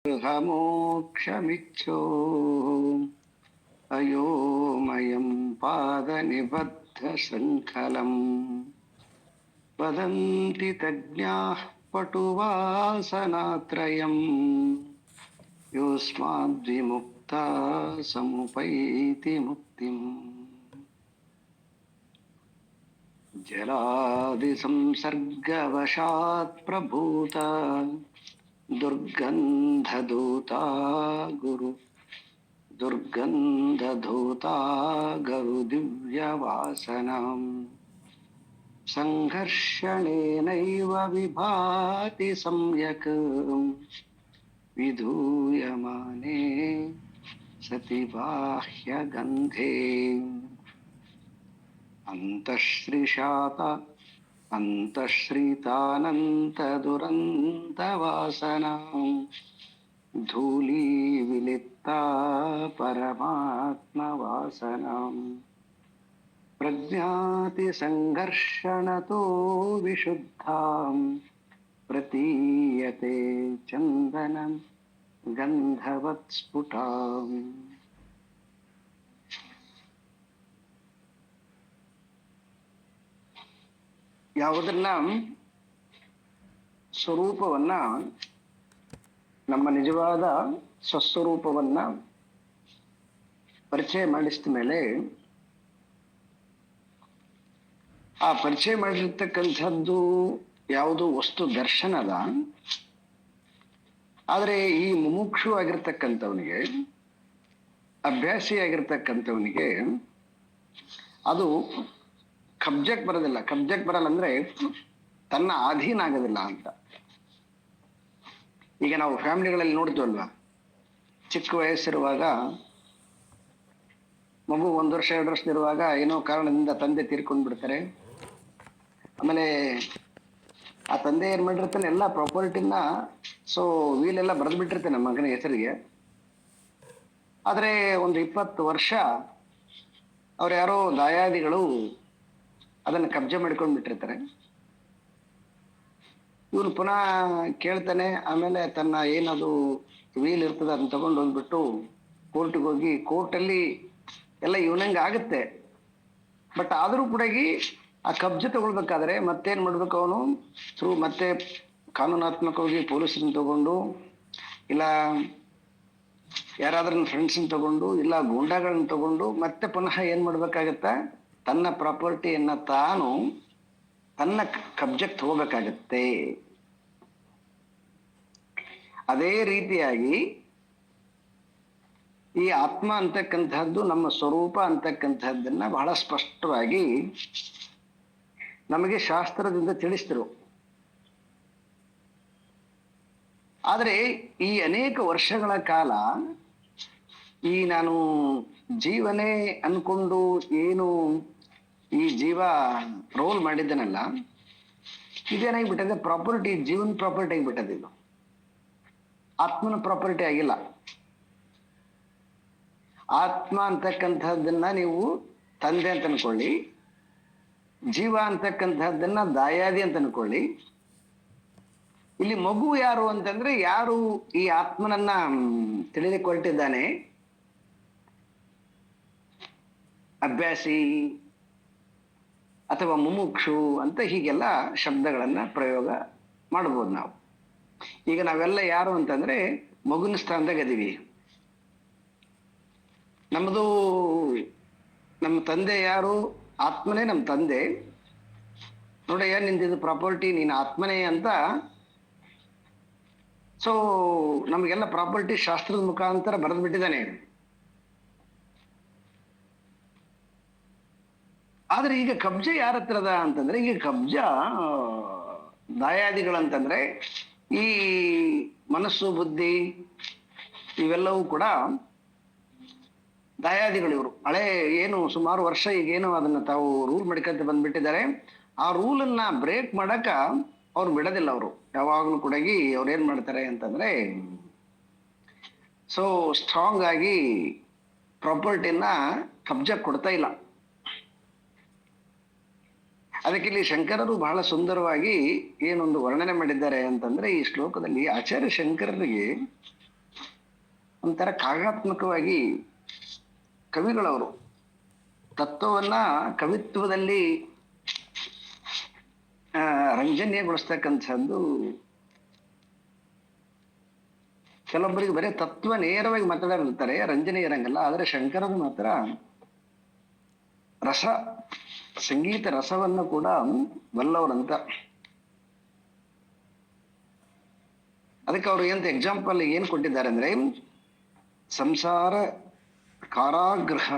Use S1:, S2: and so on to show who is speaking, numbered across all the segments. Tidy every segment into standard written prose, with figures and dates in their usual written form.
S1: ಗೃಹಮೋಕ್ಷಮಿಚ್ಚೋ ಅಯೋಮಯಂ ಪಾದನಿಬದ್ಧ ಶೃಂಖಲಂ ವದಂತಿ ತಜ್ಞಾಃ ಪಟುವಾಸನಾತ್ರಯಂ ಯೋಸ್ಮಾದ್ವಿಮುಕ್ತಾ ಸಮುಪೈತಿ ಮುಕ್ತಿಂ. ಜಲಾದಿ ಸಂಸರ್ಗವಶಾತ್ ಪ್ರಭೂತ ದುರ್ಗಂಧಧೂತಾ ಗರು ದಿವ್ಯವಾಸನಂ ಸಂಘರ್ಷಣೇನೈವ ವಿಭಾತಿ ಸಂಯಕ್ ವಿಧೂಯಮಾನೆ ಸತಿ ಬಾಹ್ಯಗಂಧೇ ಅಂತಶ್ರಿತಾನಂತದುರಂತವಾಸನಂ ಧೂಲೀ ವಿಲಿಪ್ತಾ ಪರಮಾತ್ಮವಾಸನಂ ಪ್ರಜ್ಞಾತಿ ಸಂಘರ್ಷಣತೋ ವಿಶುದ್ಧಾಂ ಪ್ರತೀಯತೆ ಚಂದನಂ ಗಂಧವತ್ ಸ್ಫುಟಾಂ. ಯಾವುದನ್ನ ಸ್ವರೂಪವನ್ನ, ನಮ್ಮ ನಿಜವಾದ ಸ್ವಸ್ವರೂಪವನ್ನ ಪರಿಚಯ ಮಾಡಿಸಿದ ಮೇಲೆ ಆ ಪರಿಚಯ ಮಾಡಿರ್ತಕ್ಕಂಥದ್ದು ಯಾವುದು ವಸ್ತು ದರ್ಶನದ. ಆದರೆ ಈ ಮುಮುಕ್ಷು ಆಗಿರ್ತಕ್ಕಂಥವನಿಗೆ, ಅಭ್ಯಾಸಿ ಆಗಿರ್ತಕ್ಕಂಥವನಿಗೆ ಅದು ಕಬ್ಜಕ್ಕೆ ಬರೋದಿಲ್ಲ. ಕಬ್ಜಕ್ಕೆ ಬರಲ್ಲ ಅಂದ್ರೆ ತನ್ನ ಅಧೀನ ಆಗೋದಿಲ್ಲ ಅಂತ. ಈಗ ನಾವು ಫ್ಯಾಮಿಲಿಗಳಲ್ಲಿ ನೋಡ್ತೀವಲ್ವಾ, ಚಿಕ್ಕ ವಯಸ್ಸಿರುವಾಗ ಮಗು 1 ವರ್ಷ 2 ವರ್ಷದಿರುವಾಗ ಏನೋ ಕಾರಣದಿಂದ ತಂದೆ ತೀರ್ಕೊಂಡ್ ಬಿಡ್ತಾರೆ. ಆಮೇಲೆ ಆ ತಂದೆ ಏನ್ ಮಾಡಿರ್ತಾನೆ, ಎಲ್ಲ ಪ್ರಾಪರ್ಟಿನ ವೀಲೆಲ್ಲ ಬರೆದು ಬಿಟ್ಟಿರ್ತಾನೆ ಮಗನ ಹೆಸರಿಗೆ. ಆದ್ರೆ ಒಂದು 20 ವರ್ಷ ಅವ್ರು ಯಾರೋ ದಾಯಾದಿಗಳು ಅದನ್ನು ಕಬ್ಜೆ ಮಾಡ್ಕೊಂಡು ಬಿಟ್ಟಿರ್ತಾರೆ. ಇವನು ಪುನಃ ಕೇಳ್ತಾನೆ. ಆಮೇಲೆ ತನ್ನ ಏನದು ವೀಲ್ ಇರ್ತದೆ ಅದನ್ನ ತಗೊಂಡು ಹೋಗ್ಬಿಟ್ಟು ಕೋರ್ಟಿಗೆ ಹೋಗಿ, ಕೋರ್ಟಲ್ಲಿ ಎಲ್ಲ ಇವನಂಗೆ ಆಗುತ್ತೆ. ಬಟ್ ಆದರೂ ಕೂಡ ಆ ಕಬ್ಜೆ ತಗೊಳ್ಬೇಕಾದ್ರೆ ಮತ್ತೇನ್ ಮಾಡ್ಬೇಕು ಅವನು, ಮತ್ತೆ ಕಾನೂನಾತ್ಮಕವಾಗಿ ಪೊಲೀಸರನ್ನ ತಗೊಂಡು, ಇಲ್ಲ ಯಾರಾದ್ರೂ ಫ್ರೆಂಡ್ಸನ್ನ ತಗೊಂಡು, ಇಲ್ಲ ಗೂಂಡಾಗಳನ್ನ ತಗೊಂಡು ಮತ್ತೆ ಪುನಃ ಏನ್ ಮಾಡ್ಬೇಕಾಗತ್ತ, ತನ್ನ ಪ್ರಾಪರ್ಟಿಯನ್ನ ತಾನು ತನ್ನ ಕಬ್ಜೆಗೆ ತಗೋಬೇಕಾಗತ್ತೆ. ಅದೇ ರೀತಿಯಾಗಿ ಈ ಆತ್ಮ ಅಂತಕ್ಕಂಥದ್ದು, ನಮ್ಮ ಸ್ವರೂಪ ಅಂತಕ್ಕಂಥದ್ದನ್ನ ಬಹಳ ಸ್ಪಷ್ಟವಾಗಿ ನಮಗೆ ಶಾಸ್ತ್ರದಿಂದ ತಿಳಿಸಿದ್ರು. ಆದರೆ ಈ ಅನೇಕ ವರ್ಷಗಳ ಕಾಲ ಈ ನಾನು ಜೀವನೇ ಅನ್ಕೊಂಡು ಏನು ಈ ಜೀವ ರೋಲ್ ಮಾಡಿದ್ದನಲ್ಲ, ಇದೇನಾಗಿಬಿಟ್ಟದೆ, ಪ್ರಾಪರ್ಟಿ, ಜೀವನ ಪ್ರಾಪರ್ಟಿ ಆಗಿಬಿಟ್ಟದೆ. ಇದು ಆತ್ಮನ ಪ್ರಾಪರ್ಟಿ ಆಗಿಲ್ಲ. ಆತ್ಮ ಅಂತಕ್ಕಂಥದ್ದನ್ನ ನೀವು ತಂದೆ ಅಂತ ಅನ್ಕೊಳ್ಳಿ, ಜೀವ ಅಂತಕ್ಕಂಥದ್ದನ್ನ ದಾಯಾದಿ ಅಂತ ಅನ್ಕೊಳ್ಳಿ. ಇಲ್ಲಿ ಮಗು ಯಾರು ಅಂತಂದ್ರೆ, ಯಾರು ಈ ಆತ್ಮನನ್ನ ತಿಳಿಲಿಕ್ಕೆ ಹೊರಟಿದ್ದಾನೆ, ಅಭ್ಯಾಸಿ ಅಥವಾ ಮುಮುಕ್ಷು ಅಂತ ಹೀಗೆಲ್ಲ ಶಬ್ದಗಳನ್ನ ಪ್ರಯೋಗ ಮಾಡ್ಬೋದು ನಾವು. ಈಗ ನಾವೆಲ್ಲ ಯಾರು ಅಂತಂದ್ರೆ ಮಗುನ ಸ್ಥಾನದಾಗ ಅದೀವಿ. ನಮ್ಮ ತಂದೆ ಯಾರು, ಆತ್ಮನೇ ನಮ್ಮ ತಂದೆ. ನೋಡಯ್ಯ, ನಿಂದಿದ್ದು ಪ್ರಾಪರ್ಟಿ, ನೀನು ಆತ್ಮನೇ ಅಂತ. ನಮಗೆಲ್ಲ ಪ್ರಾಪರ್ಟಿ ಶಾಸ್ತ್ರದ ಮುಖಾಂತರ ಬರೆದು ಬಿಟ್ಟಿದ್ದಾನೆ. ಆದ್ರೆ ಈಗ ಕಬ್ಜ ಯಾರ ಹತ್ರದ ಅಂತಂದ್ರೆ, ಈಗ ಕಬ್ಜ ದಾಯಾದಿಗಳಂತಂದ್ರೆ ಈ ಮನಸ್ಸು, ಬುದ್ಧಿ ಇವೆಲ್ಲವೂ ಕೂಡ ದಾಯಾದಿಗಳು. ಇವರು ಹಳೆ ಏನು ಸುಮಾರು ವರ್ಷ ಈಗೇನು ಅದನ್ನ ತಾವು ರೂಲ್ ಮಾಡ್ಕೊಂತ ಬಂದ್ಬಿಟ್ಟಿದ್ದಾರೆ. ಆ ರೂಲನ್ನ ಬ್ರೇಕ್ ಮಾಡಕ ಅವ್ರು ಬಿಡೋದಿಲ್ಲ. ಅವರು ಯಾವಾಗಲೂ ಕೂಡ ಅವ್ರು ಏನ್ ಮಾಡ್ತಾರೆ ಅಂತಂದ್ರೆ, ಸ್ಟ್ರಾಂಗ್ ಆಗಿ ಪ್ರಾಪರ್ಟಿನ ಕಬ್ಜ ಕೊಡ್ತಾ ಇಲ್ಲ. ಅದಕ್ಕೆ ಇಲ್ಲಿ ಶಂಕರರು ಬಹಳ ಸುಂದರವಾಗಿ ಏನೊಂದು ವರ್ಣನೆ ಮಾಡಿದ್ದಾರೆ ಅಂತಂದ್ರೆ, ಈ ಶ್ಲೋಕದಲ್ಲಿ ಆಚಾರ್ಯ ಶಂಕರರಿಗೆ ಒಂಥರ ಕಾವ್ಯಾತ್ಮಕವಾಗಿ ಕವಿಗಳವರು ತತ್ವವನ್ನ ಕವಿತ್ವದಲ್ಲಿ ರಂಜನೀಯಗೊಳಿಸ್ತಕ್ಕಂಥದ್ದು. ಕೆಲವೊಬ್ಬರಿಗೆ ಬರೀ ತತ್ವ ನೇರವಾಗಿ ಮಾತಾಡಿರ್ತಾರೆ, ರಂಜನೆ ಇರಂಗಿಲ್ಲ. ಆದ್ರೆ ಶಂಕರದು ಮಾತ್ರ ರಸ, ಸಂಗೀತ ರಸವನ್ನು ಕೂಡ ಬಲ್ಲವರಂತ. ಅದಕ್ಕೆ ಅವ್ರು ಎಂತ ಎಕ್ಸಾಂಪಲ್ ಏನ್ ಕೊಟ್ಟಿದ್ದಾರೆ ಅಂದ್ರೆ, ಸಂಸಾರ ಕಾರಾಗೃಹ.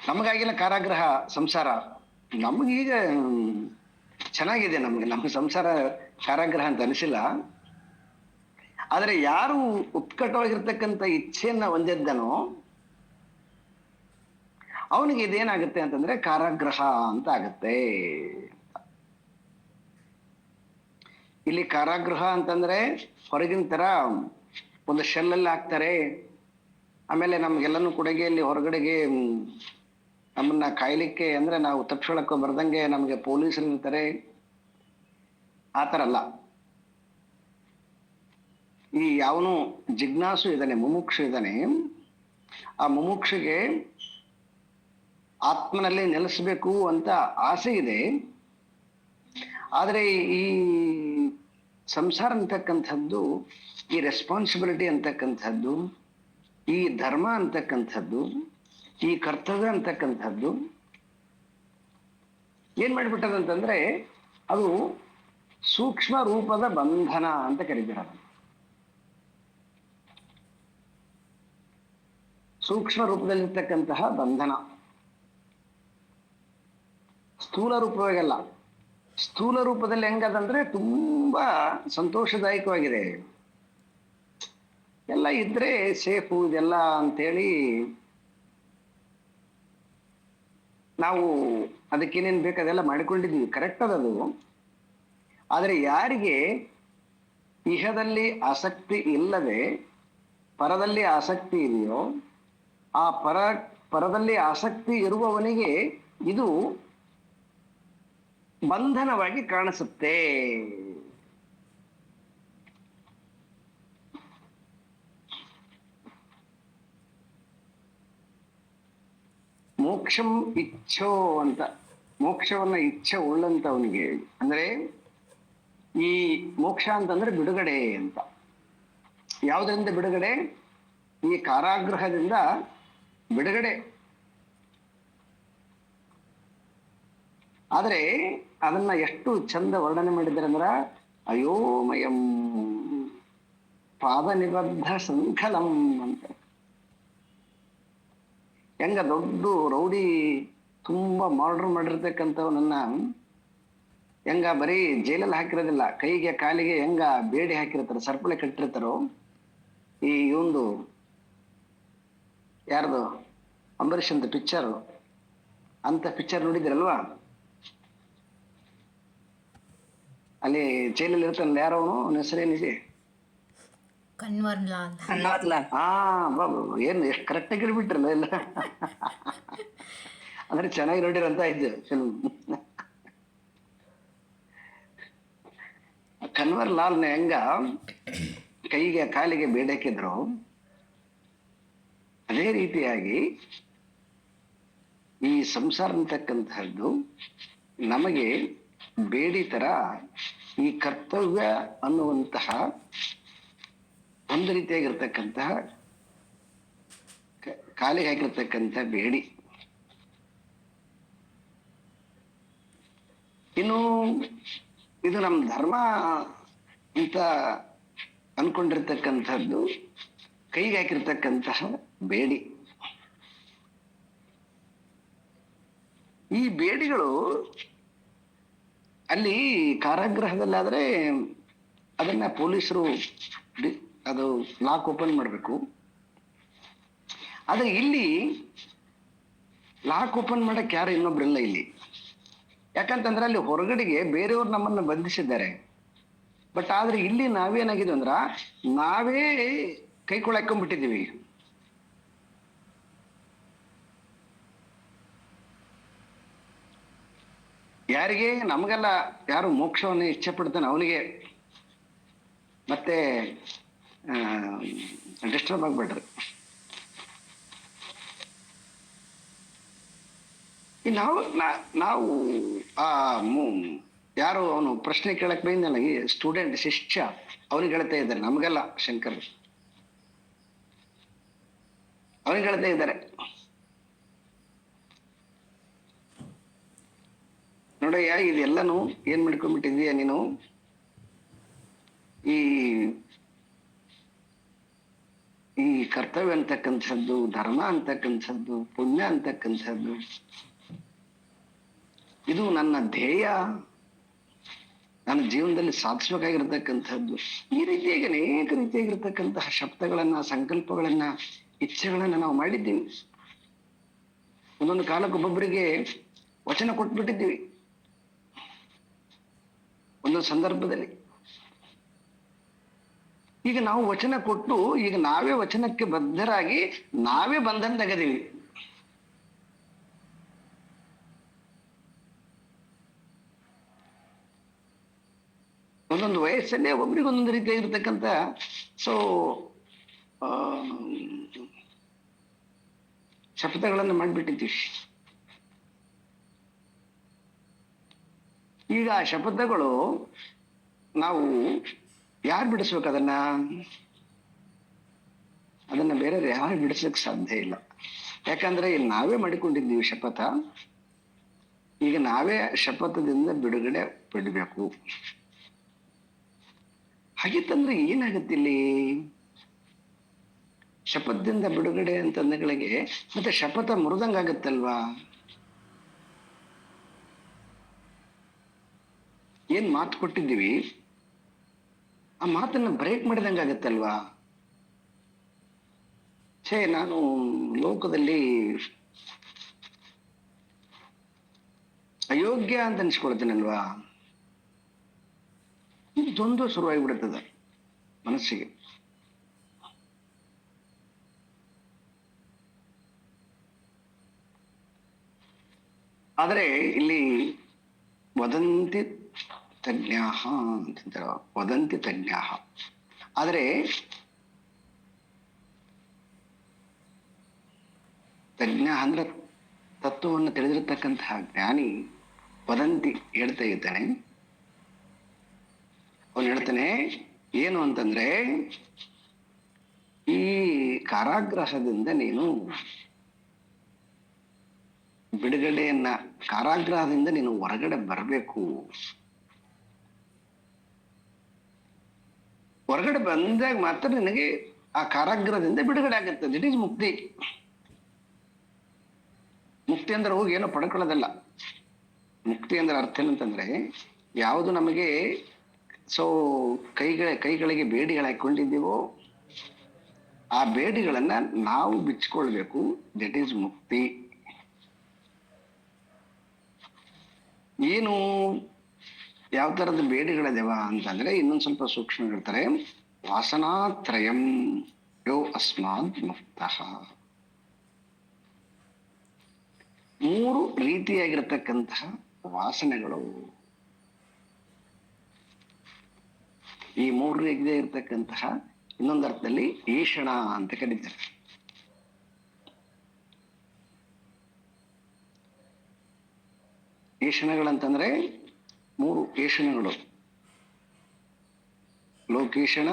S1: ನಮಗಾಗಿಲ್ಲ ಕಾರಾಗೃಹ ಸಂಸಾರ, ನಮಗೀಗ ಚೆನ್ನಾಗಿದೆ, ನಮ್ಗೆ ಸಂಸಾರ ಕಾರಾಗೃಹ ಅಂತ ಅನಿಸಿಲ್ಲ. ಆದ್ರೆ ಯಾರು ಉತ್ಕಟವಾಗಿರ್ತಕ್ಕಂಥ ಇಚ್ಛೆಯನ್ನ ಹೊಂದಿದ್ದನೋ ಅವನಿಗೆ ಇದೇನಾಗುತ್ತೆ ಅಂತಂದ್ರೆ ಕಾರಾಗೃಹ ಅಂತ ಆಗತ್ತೆ. ಇಲ್ಲಿ ಕಾರಾಗೃಹ ಅಂತಂದ್ರೆ ಹೊರಗಿನ ತರ ಒಂದು ಶೆಲ್ಲಲ್ಲಿ ಹಾಕ್ತಾರೆ, ಆಮೇಲೆ ನಮ್ಗೆಲ್ಲನೂ ಕೊಡುಗೆಯಲ್ಲಿ ಹೊರಗಡೆಗೆ ನಮ್ಮನ್ನ ಕಾಯ್ಲಿಕ್ಕೆ ಅಂದ್ರೆ ನಾವು ತಪ್ಪಿಸ್ಕೊಳಕ್ಕೋ ಬರ್ದಂಗೆ ನಮ್ಗೆ ಪೊಲೀಸರು ಇರ್ತಾರೆ, ಆತರ ಅಲ್ಲ. ಈ ಯಾವನು ಜಿಜ್ಞಾಸು ಇದ್ದಾನೆ, ಮುಮುಕ್ಷು ಇದ್ದಾನೆ, ಆ ಮುಮುಕ್ಷಿಗೆ ಆತ್ಮನಲ್ಲಿ ನೆಲೆಸಬೇಕು ಅಂತ ಆಸೆ ಇದೆ. ಆದರೆ ಈ ಸಂಸಾರ ಅಂತಕ್ಕಂಥದ್ದು, ಈ ರೆಸ್ಪಾನ್ಸಿಬಿಲಿಟಿ ಅಂತಕ್ಕಂಥದ್ದು, ಈ ಧರ್ಮ ಅಂತಕ್ಕಂಥದ್ದು, ಈ ಕರ್ತವ್ಯ ಅಂತಕ್ಕಂಥದ್ದು ಏನ್ ಮಾಡಿಬಿಟ್ಟದಂತಂದ್ರೆ ಅದು ಸೂಕ್ಷ್ಮ ರೂಪದ ಬಂಧನ ಅಂತ ಕರೀತಾರೆ. ಸೂಕ್ಷ್ಮ ರೂಪದಲ್ಲಿರ್ತಕ್ಕಂತಹ ಬಂಧನ, ಸ್ಥೂಲ ರೂಪವಾಗಲ್ಲ. ಸ್ಥೂಲ ರೂಪದಲ್ಲಿ ಹೆಂಗದಂದ್ರೆ ತುಂಬಾ ಸಂತೋಷದಾಯಕವಾಗಿದೆ, ಎಲ್ಲ ಇದ್ರೆ ಸೇಫು ಇದೆಲ್ಲ ಅಂತೇಳಿ ನಾವು ಅದಕ್ಕೇನೇನು ಬೇಕು ಅದೆಲ್ಲ ಮಾಡಿಕೊಂಡಿದ್ವಿ, ಕರೆಕ್ಟ್ ಅದದು. ಆದರೆ ಯಾರಿಗೆ ಇಹದಲ್ಲಿ ಆಸಕ್ತಿ ಇಲ್ಲದೆ ಪರದಲ್ಲಿ ಆಸಕ್ತಿ ಇದೆಯೋ, ಆ ಪರದಲ್ಲಿ ಆಸಕ್ತಿ ಇರುವವನಿಗೆ ಇದು ಬಂಧನವಾಗಿ ಕಾಣಿಸುತ್ತೆ. ಮೋಕ್ಷಂ ಇಚ್ಛೋ ಅಂತ, ಮೋಕ್ಷವನ್ನ ಇಚ್ಛೆ ಉಳ್ಳಂತವನಿಗೆ ಅಂದ್ರೆ ಈ ಮೋಕ್ಷ ಅಂತಂದ್ರೆ ಬಿಡುಗಡೆ ಅಂತ. ಯಾವುದರಿಂದ ಬಿಡುಗಡೆ? ಈ ಕಾರಾಗೃಹದಿಂದ ಬಿಡುಗಡೆ. ಆದ್ರೆ ಅದನ್ನ ಎಷ್ಟು ಚಂದ ವರ್ಣನೆ ಮಾಡಿದ್ದಾರೆ ಅಂದ್ರ, ಅಯೋಮಯಂ ಪಾದ ನಿಬದ್ಧ ಸಂಕಲಂ ಅಂತ. ಹೆಂಗ ದೊಡ್ಡ ರೌಡಿ ತುಂಬಾ ಮರ್ಡರ್ ಮಾಡಿರ್ತಕ್ಕಂಥವನನ್ನ ಹೆಂಗ ಬರೀ ಜೈಲಲ್ಲಿ ಹಾಕಿರೋದಿಲ್ಲ, ಕೈಗೆ ಕಾಲಿಗೆ ಹೆಂಗ ಬೇಡಿ ಹಾಕಿರ್ತಾರ, ಸರಪಳಿ ಕಟ್ಟಿರ್ತಾರೋ, ಈ ಒಂದು ಯಾರ್ದು ಅಂಬರೀಷ್ ಅಂತ ಪಿಕ್ಚರ್, ಅಂತ ಪಿಕ್ಚರ್ ನೋಡಿದಿರಲ್ವಾ? ಅಲ್ಲಿ ಜೈಲಲ್ಲಿ ಇರ್ತಾನಲ್ಲ, ಯಾರವನು, ಅವನ ಹೆಸರೇನಿದೆ?
S2: ಕನ್ವರ್ ಲಾಲ್.
S1: ಹಾ ಬಾಬು, ಏನು ಎಷ್ಟು ಕರೆಕ್ಟಾಗಿ ಹಿಡ್ಬಿಟ್ರಲ್ಲ ಎಲ್ಲ. ಅಂದ್ರೆ ಚೆನ್ನಾಗಿ ನೋಡಿರಂತ ಇದ್ದು ಫಿಲ್ಮ್. ಕನ್ವರ್ ಲಾಲ್ನ ಹೆಂಗ ಕೈಗೆ ಕಾಲಿಗೆ ಬೇಡಕ್ಕಿದ್ರು, ಅದೇ ರೀತಿಯಾಗಿ ಈ ಸಂಸಾರ ಅಂತಕ್ಕಂತಹದ್ದು ನಮಗೆ ಬೇಡಿ ತರ ಈ ಕರ್ತವ್ಯ ಅನ್ನುವಂತಹ ಒಂದು ರೀತಿಯಾಗಿರ್ತಕ್ಕಂತಹ ಕಾಲಿಗೆ ಹಾಕಿರ್ತಕ್ಕಂಥ ಬೇಡಿ. ಇನ್ನು ಇದು ನಮ್ಮ ಧರ್ಮ ಅಂತ ಅನ್ಕೊಂಡಿರ್ತಕ್ಕಂಥದ್ದು ಕೈಗೆ ಹಾಕಿರ್ತಕ್ಕಂತಹ ಬೇಡಿ. ಈ ಬೇಡಿಗಳು ಅಲ್ಲಿ ಕಾರಾಗೃಹದಲ್ಲಾದ್ರೆ ಅದನ್ನ ಪೊಲೀಸರು ಅದು ಲಾಕ್ ಓಪನ್ ಮಾಡಬೇಕು. ಆದ್ರೆ ಇಲ್ಲಿ ಲಾಕ್ ಓಪನ್ ಮಾಡಕ್ ಯಾರು ಇನ್ನೊಬ್ರಿಲ್ಲ ಇಲ್ಲಿ. ಯಾಕಂತಂದ್ರೆ ಅಲ್ಲಿ ಹೊರಗಡೆಗೆ ಬೇರೆಯವ್ರು ನಮ್ಮನ್ನ ಬಂಧಿಸಿದ್ದಾರೆ. ಬಟ್ ಆದ್ರೆ ಇಲ್ಲಿ ನಾವೇನಾಗಿದ್ವಿ ಅಂದ್ರ ನಾವೇ ಕೈಕೊಳಕೊಂಡ್ಬಿಟ್ಟಿದೀವಿ. ಯಾರಿಗೆ? ನಮಗೆಲ್ಲ ಯಾರು ಮೋಕ್ಷವನ್ನು ಇಚ್ಛೆ ಪಡ್ತಾನೆ ಅವನಿಗೆ. ಮತ್ತೆ ಡಿಸ್ಟರ್ಬ್ ಆಗ್ಬೇಡ್ರಿ. ನಾವು ಆ ಯಾರು ಅವನು ಪ್ರಶ್ನೆ ಕೇಳಕ್ ಬೈದಲ್ಲ, ಈ ಸ್ಟೂಡೆಂಟ್ ಶಿಷ್ಯ ಅವನಿಗೆ ಹೇಳ್ತಾ ಇದ್ದಾರೆ, ನಮಗೆಲ್ಲ ಶಂಕರ್ ಅವನಿಗೆ ಹೇಳ್ತಾ ಇದ್ದಾರೆ, ನೋಡಯ್ಯ ಇದೆಲ್ಲನು ಏನ್ ಮಾಡ್ಕೊಂಡ್ಬಿಟ್ಟಿದೀಯ ನೀನು, ಈ ಈ ಕರ್ತವ್ಯ ಅಂತಕ್ಕಂಥದ್ದು, ಧರ್ಮ ಅಂತಕ್ಕಂಥದ್ದು, ಪುಣ್ಯ ಅಂತಕ್ಕಂಥದ್ದು, ಇದು ನನ್ನ ಧ್ಯೇಯ, ನನ್ನ ಜೀವನದಲ್ಲಿ ಸಾಧಿಸಬೇಕಾಗಿರ್ತಕ್ಕಂಥದ್ದು. ಈ ರೀತಿಯಾಗಿ ಅನೇಕ ರೀತಿಯಾಗಿರ್ತಕ್ಕಂತಹ ಶಬ್ದಗಳನ್ನ, ಸಂಕಲ್ಪಗಳನ್ನ, ಇಚ್ಛೆಗಳನ್ನ ನಾವು ಮಾಡಿದ್ದೀವಿ. ಒಂದೊಂದು ಕಾಲಕ್ಕೆ ಒಬ್ಬೊಬ್ಬರಿಗೆ ವಚನ ಕೊಟ್ಬಿಟ್ಟಿದ್ದೀವಿ ಒಂದೊಂದು ಸಂದರ್ಭದಲ್ಲಿ. ಈಗ ನಾವು ವಚನ ಕೊಟ್ಟು ಈಗ ನಾವೇ ವಚನಕ್ಕೆ ಬದ್ಧರಾಗಿ ನಾವೇ ಬಂಧನ ತೆಗೆದೀವಿ. ಒಂದೊಂದು ವಯಸ್ಸಲ್ಲೇ ಒಬ್ರಿಗೆ ಒಂದೊಂದು ರೀತಿಯಾಗಿರ್ತಕ್ಕಂಥ ಶಪಥಗಳನ್ನು ಮಾಡಿಬಿಟ್ಟಿದ್ದೀವಿ. ಈಗ ಆ ಶಪಥಗಳು ನಾವು ಯಾರು ಬಿಡಿಸ್ಬೇಕು ಅದನ್ನ ಬೇರೆ ಯಾರು ಬಿಡಿಸಕ್ ಸಾಧ್ಯ ಇಲ್ಲ. ಯಾಕಂದ್ರೆ ಇಲ್ಲಿ ನಾವೇ ಮಾಡಿಕೊಂಡಿದ್ದೀವಿ ಶಪಥ. ಈಗ ನಾವೇ ಶಪಥದಿಂದ ಬಿಡುಗಡೆ ಬಿಡಬೇಕು. ಹಾಗಿತ್ತಂದ್ರೆ ಏನಾಗುತ್ತೆ ಇಲ್ಲಿ? ಶಪಥದಿಂದ ಬಿಡುಗಡೆ ಅಂತಂದಗಳಿಗೆ ಮತ್ತೆ ಶಪಥ ಮುರಿದಂಗಾಗತ್ತಲ್ವಾ? ಏನ್ ಮಾತು ಕೊಟ್ಟಿದ್ದೀವಿ ಆ ಮಾತನ್ನ ಬ್ರೇಕ್ ಮಾಡಿದಂಗಾಗತ್ತಲ್ವಾ? ನಾನು ಲೋಕದಲ್ಲಿ ಅಯೋಗ್ಯ ಅಂತ ಅನ್ಸ್ಕೊಳ್ತೇನಲ್ವಾ? ಇದು ದ್ವಂದ್ವ ಶುರುವಾಗಿಬಿಡುತ್ತದೆ ಮನಸ್ಸಿಗೆ. ಆದರೆ ಇಲ್ಲಿ ವದಂತಿ ತಜ್ಞಾಹ ಅಂತಂತಾರ, ವದಂತಿ ತಜ್ಞಾಹ. ಆದರೆ ತಜ್ಞ ಅಂದ್ರೆ ತತ್ವವನ್ನು ತಿಳಿದಿರತಕ್ಕಂತಹ ಜ್ಞಾನಿ ವದಂತಿ ಹೇಳ್ತಾ ಇದ್ದಾನೆ. ಅವನು ಹೇಳ್ತಾನೆ ಏನು ಅಂತಂದ್ರೆ, ಈ ಕಾರಾಗೃಹದಿಂದ ನೀನು ಬಿಡುಗಡೆಯನ್ನ, ಕಾರಾಗೃಹದಿಂದ ನೀನು ಹೊರಗಡೆ ಬರಬೇಕು. ಹೊರಗಡೆ ಬಂದಾಗ ಮಾತ್ರ ನಿನಗೆ ಆ ಕಾರಾಗೃಹದಿಂದ ಬಿಡುಗಡೆ ಆಗುತ್ತೆ. ದಿಟ್ ಈಸ್ ಮುಕ್ತಿ. ಮುಕ್ತಿ ಅಂದ್ರೆ ಹೋಗಿ ಏನೋ ಪಡ್ಕೊಳ್ಳೋದಲ್ಲ. ಮುಕ್ತಿ ಅಂದ್ರೆ ಅರ್ಥ ಏನಂತಂದ್ರೆ, ಯಾವುದು ನಮಗೆ ಕೈಗಳಿಗೆ ಬೇಡಿಗಳು ಹಾಕೊಂಡಿದ್ದೀವೋ ಆ ಬೇಡಿಗಳನ್ನ ನಾವು ಬಿಚ್ಕೊಳ್ಬೇಕು. ದಟ್ ಈಸ್ ಮುಕ್ತಿ. ಏನು ಯಾವ ತರದ ಬೇಡಿಗಳದೇವ ಅಂತಂದ್ರೆ ಇನ್ನೊಂದು ಸ್ವಲ್ಪ ಸೂಕ್ಷ್ಮ ಹೇಳ್ತಾರೆ. ವಾಸನಾತ್ರಯಂ ಯೋ ಅಸ್ಮಾತ್ ಮುಕ್ತಃ. 3 ರೀತಿಯಾಗಿರ್ತಕ್ಕಂತಹ ವಾಸನೆಗಳು. ಈ 3 ರೀತಿಯ ಇರ್ತಕ್ಕಂತಹ ಇನ್ನೊಂದು ಅರ್ಥದಲ್ಲಿ ಈಷಣ ಅಂತ ಕರೀತಾರೆ. ಈಷಣಗಳಂತಂದ್ರೆ 3 ಈಷಣಗಳು: ಲೋಕೇಶಣ,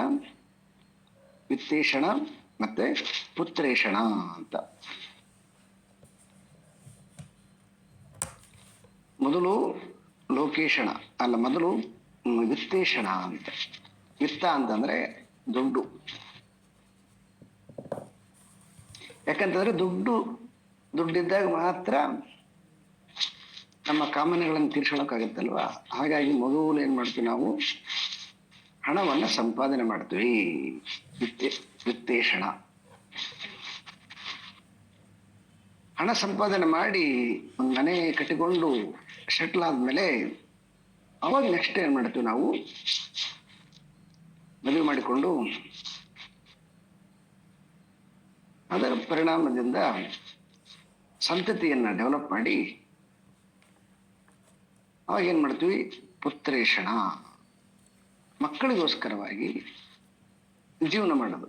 S1: ವಿತ್ತೇಷಣ ಮತ್ತೆ ಪುತ್ರೇಷಣ ಅಂತ. ಮೊದಲು ಲೋಕೇಶಣ ಅಲ್ಲ, ಮೊದಲು ವಿತ್ತೇಷಣ ಅಂತ. ವಿತ್ತ ಅಂತಂದ್ರೆ ದುಡ್ಡು. ಯಾಕಂತಂದ್ರೆ ದುಡ್ಡಿದ್ದಾಗ ಮಾತ್ರ ನಮ್ಮ ಕಾಮನೆಗಳನ್ನು ತೀರ್ಸ್ಕೊಳಕ್ಕಾಗತ್ತಲ್ವಾ? ಹಾಗಾಗಿ ಮೊದಲು ಏನ್ ಮಾಡ್ತೀವಿ ನಾವು? ಹಣವನ್ನ ಸಂಪಾದನೆ ಮಾಡ್ತೀವಿ. ವಿತ್ತೇಷಣ. ಹಣ ಸಂಪಾದನೆ ಮಾಡಿ ಒಂದು ಮನೆ ಕಟ್ಟಿಕೊಂಡು ಸೆಟ್ಲ್ ಆದ್ಮೇಲೆ ಅವಾಗ ನೆಕ್ಸ್ಟ್ ಏನ್ ಮಾಡ್ತೀವಿ ನಾವು? ಮದುವೆ ಮಾಡಿಕೊಂಡು ಅದರ ಪರಿಣಾಮದಿಂದ ಸಂತತಿಯನ್ನ ಡೆವಲಪ್ ಮಾಡಿ ಅವಾಗ ಏನ್ ಮಾಡ್ತೀವಿ? ಪುತ್ರೇಷಣ. ಮಕ್ಕಳಿಗೋಸ್ಕರವಾಗಿ ಜೀವನ ಮಾಡೋದು.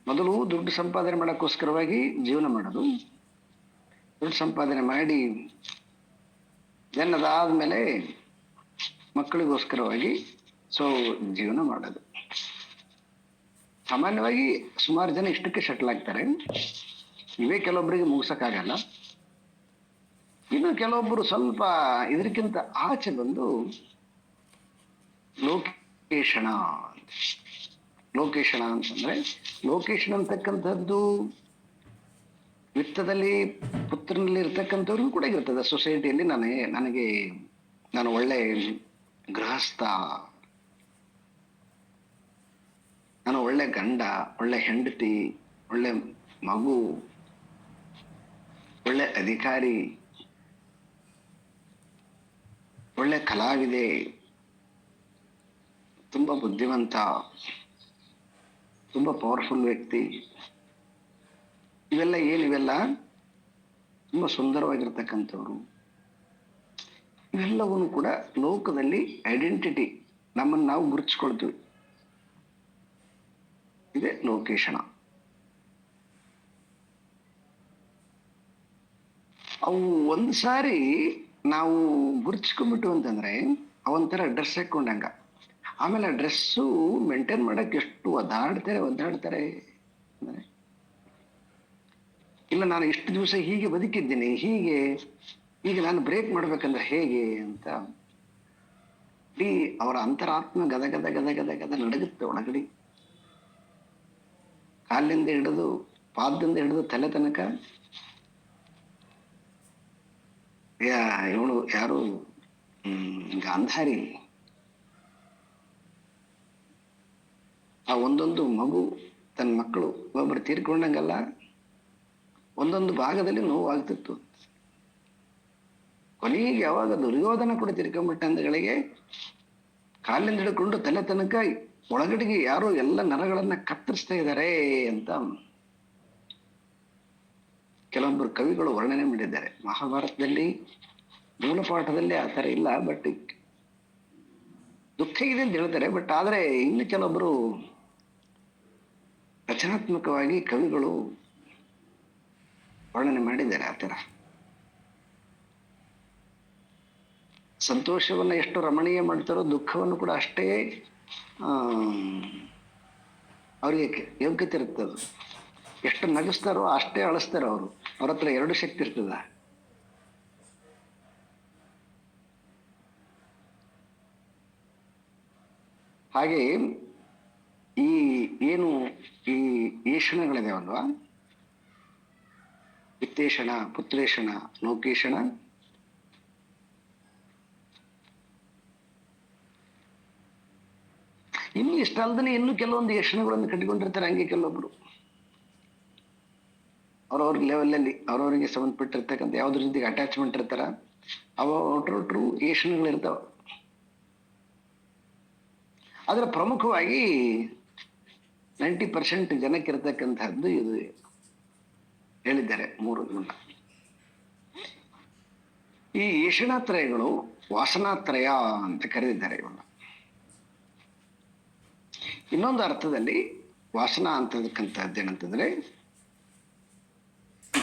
S1: ಮೊದಲು ದುಡ್ಡು ಸಂಪಾದನೆ ಮಾಡೋಕ್ಕೋಸ್ಕರವಾಗಿ ಜೀವನ ಮಾಡೋದು. ದುಡ್ಡು ಸಂಪಾದನೆ ಮಾಡಿ ಅದಾದ್ಮೇಲೆ ಮಕ್ಕಳಿಗೋಸ್ಕರವಾಗಿ ಸೊ ಜೀವನ ಮಾಡೋದು. ಸಾಮಾನ್ಯವಾಗಿ ಸುಮಾರು ಜನ ಇಷ್ಟಕ್ಕೆ ಶಟ್ಲ್ ಆಗ್ತಾರೆ. ಇವೇ ಕೆಲವೊಬ್ಬರಿಗೆ ಮುಗಿಸಕ್ಕಾಗಲ್ಲ. ಇನ್ನು ಕೆಲವೊಬ್ಬರು ಸ್ವಲ್ಪ ಇದಕ್ಕಿಂತ ಆಚೆ ಬಂದು ಲೋಕೇಶಣ. ಲೋಕೇಶಣ ಅಂತಂದ್ರೆ, ಲೋಕೇಶನ್ ಅಂತಕ್ಕಂಥದ್ದು ವಿತ್ತದಲ್ಲಿ ಪುತ್ರನಲ್ಲಿ ಇರ್ತಕ್ಕಂಥವ್ರಿಗೂ ಕೂಡ ಇರ್ತದೆ. ಸೊಸೈಟಿಯಲ್ಲಿ ನಾನು ಒಳ್ಳೆ ಗೃಹಸ್ಥ, ನಾನು ಒಳ್ಳೆ ಗಂಡ, ಒಳ್ಳೆ ಹೆಂಡತಿ, ಒಳ್ಳೆ ಮಗು, ಒಳ್ಳೆ ಅಧಿಕಾರಿ, ಒಳ್ಳೆ ಕಲಾವಿದೆ, ತುಂಬಾ ಬುದ್ಧಿವಂತ, ತುಂಬಾ ಪವರ್ಫುಲ್ ವ್ಯಕ್ತಿ, ಇವೆಲ್ಲ ತುಂಬಾ ಸುಂದರವಾಗಿರ್ತಕ್ಕಂಥವ್ರು. ಇವೆಲ್ಲವನ್ನು ಕೂಡ ಲೋಕದಲ್ಲಿ ಐಡೆಂಟಿಟಿ, ನಮ್ಮನ್ನು ನಾವು ಗುರುತಿಸ್ಕೊಳ್ತೀವಿ. ಇದೆ ಲೋಕೇಶಣ. ಅವು ಒಂದು ಸಾರಿ ನಾವು ಗುರುತಿಸ್ಕೊಂಡ್ಬಿಟ್ಟು ಅಂತಂದ್ರೆ ಅವೊಂಥರ ಡ್ರೆಸ್ ಹಾಕೊಂಡಂಗ. ಆಮೇಲೆ ಆ ಡ್ರೆಸ್ಸು ಮೇಂಟೈನ್ ಮಾಡಕ್ಕೆ ಎಷ್ಟು ಒದ್ದಾಡ್ತಾರೆ ಅಂದ್ರೆ, ಇಲ್ಲ ನಾನು ಇಷ್ಟು ದಿವಸ ಹೀಗೆ ಬದುಕಿದ್ದೀನಿ, ಈಗ ನಾನು ಬ್ರೇಕ್ ಮಾಡ್ಬೇಕಂದ್ರೆ ಹೇಗೆ ಅಂತ ಇಡೀ ಅವರ ಅಂತರಾತ್ಮ ಗದ ಗದ ಗದ ಗದ ಗದ ನಡಗುತ್ತೆ ಒಳಗಡೆ. ಕಾಲಿಂದ ಹಿಡಿದು ಪಾದದಿಂದ ಹಿಡಿದು ತಲೆ ತನಕ. ಇವಳು ಯಾರು ಗಾಂಧಾರಿ, ಆ ಒಂದೊಂದು ಮಗು ತನ್ನ ಮಕ್ಕಳು ಒಬ್ಬರು ತೀರ್ಕೊಂಡಂಗಲ್ಲ, ಒಂದೊಂದು ಭಾಗದಲ್ಲಿ ನೋವಾಗ್ತಿತ್ತು. ಕೊನೆಗೆ ಯಾವಾಗ ದುರ್ಯೋಧನ ಕೂಡ ತೀರ್ಕೊಂಡ್ಬಿಟ್ಟಂದಗಳಿಗೆ ಕಾಲಿಂದ ಹಿಡ್ಕೊಂಡು ತಲೆ ತನಕ ಒಳಗಡೆಗೆ ಯಾರೋ ಎಲ್ಲ ನರಗಳನ್ನ ಕತ್ತರಿಸ್ತಾ ಇದ್ದಾರೆ ಅಂತ ಕೆಲವೊಬ್ಬರು ಕವಿಗಳು ವರ್ಣನೆ ಮಾಡಿದ್ದಾರೆ. ಮಹಾಭಾರತದಲ್ಲಿ ಮೂಲ ಪಾಠದಲ್ಲಿ ಆ ಥರ ಇಲ್ಲ, ಬಟ್ ದುಃಖ ಇದೆ ಅಂತ ಹೇಳ್ತಾರೆ. ಬಟ್ ಆದ್ರೆ ಇನ್ನು ಕೆಲವೊಬ್ಬರು ರಚನಾತ್ಮಕವಾಗಿ ಕವಿಗಳು ವರ್ಣನೆ ಮಾಡಿದ್ದಾರೆ ಆ ಥರ. ಸಂತೋಷವನ್ನ ಎಷ್ಟು ರಮಣೀಯ ಮಾಡ್ತಾರೋ ದುಃಖವನ್ನು ಕೂಡ ಅಷ್ಟೇ ಅವ್ರಿಗೆ ಯೋಗ್ಯತೆ ಇರ್ತದೆ. ಎಷ್ಟು ನಗಿಸ್ತಾರೋ ಅಷ್ಟೇ ಅಳಿಸ್ತಾರೋ ಅವರು. ಅವ್ರ ಹತ್ರ ಎರಡು ಶಕ್ತಿ ಇರ್ತದ. ಹಾಗೆ ಈ ಏಷಣಗಳಿದಾವಲ್ವಾ, ವಿತ್ತೇಷಣ, ಪುತ್ರೇಷಣ, ಲೋಕೇಶಣ, ಇನ್ನು ಇಷ್ಟಲ್ದನೆ ಇನ್ನು ಕೆಲವೊಂದು ಏಷಣಗಳನ್ನು ಕಟ್ಟಿಕೊಂಡಿರ್ತಾರೆ. ಹಂಗೆ ಕೆಲವೊಬ್ರು ಅವ್ರವ್ರ ಲೆವೆಲಲ್ಲಿ ಅವ್ರವ್ರಿಗೆ ಸಂಬಂಧಪಟ್ಟಿರ್ತಕ್ಕಂಥ ಯಾವ್ದ್ರ ಜೊತೆಗೆ ಅಟ್ಯಾಚ್ಮೆಂಟ್ ಇರ್ತಾರ, ಒಟ್ರು ಏಷಣಗಳಿರ್ತಾವ. ಆದ್ರೆ ಪ್ರಮುಖವಾಗಿ 90% ಜನಕ್ಕಿರ್ತಕ್ಕಂಥದ್ದು ಇದು ಹೇಳಿದ್ದಾರೆ. 3 ಗುಣ. ಈ ಏಷಣಾತ್ರಯಗಳು ವಾಸನಾತ್ರಯ ಅಂತ ಕರೆದಿದ್ದಾರೆ ಇವನ್ನ. ಇನ್ನೊಂದು ಅರ್ಥದಲ್ಲಿ ವಾಸನಾ ಅಂತಕ್ಕಂಥದ್ದೇನಂತಂದ್ರೆ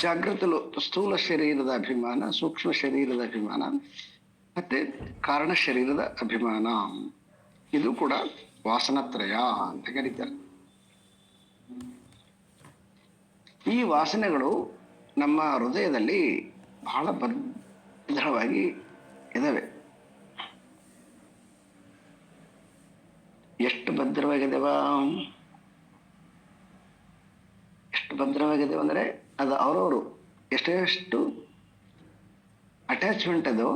S1: ಜಾಗೃತ ಸ್ಥೂಲ ಶರೀರದ ಅಭಿಮಾನ, ಸೂಕ್ಷ್ಮ ಶರೀರದ ಅಭಿಮಾನ, ಮತ್ತೆ ಕಾರಣ ಶರೀರದ ಅಭಿಮಾನ. ಇದು ಕೂಡ ವಾಸನಾತ್ರಯ ಅಂತ ಕರೀತಾರೆ. ಈ ವಾಸನೆಗಳು ನಮ್ಮ ಹೃದಯದಲ್ಲಿ ಬಹಳ ಭದ್ರವಾಗಿ ಇದಾವೆ. ಎಷ್ಟು ಭದ್ರವಾಗಿದ್ದೇವ ಅಂದ್ರೆ ಅದು ಅವರವರು ಎಷ್ಟೆಷ್ಟು ಅಟ್ಯಾಚ್ಮೆಂಟ್ ಅದು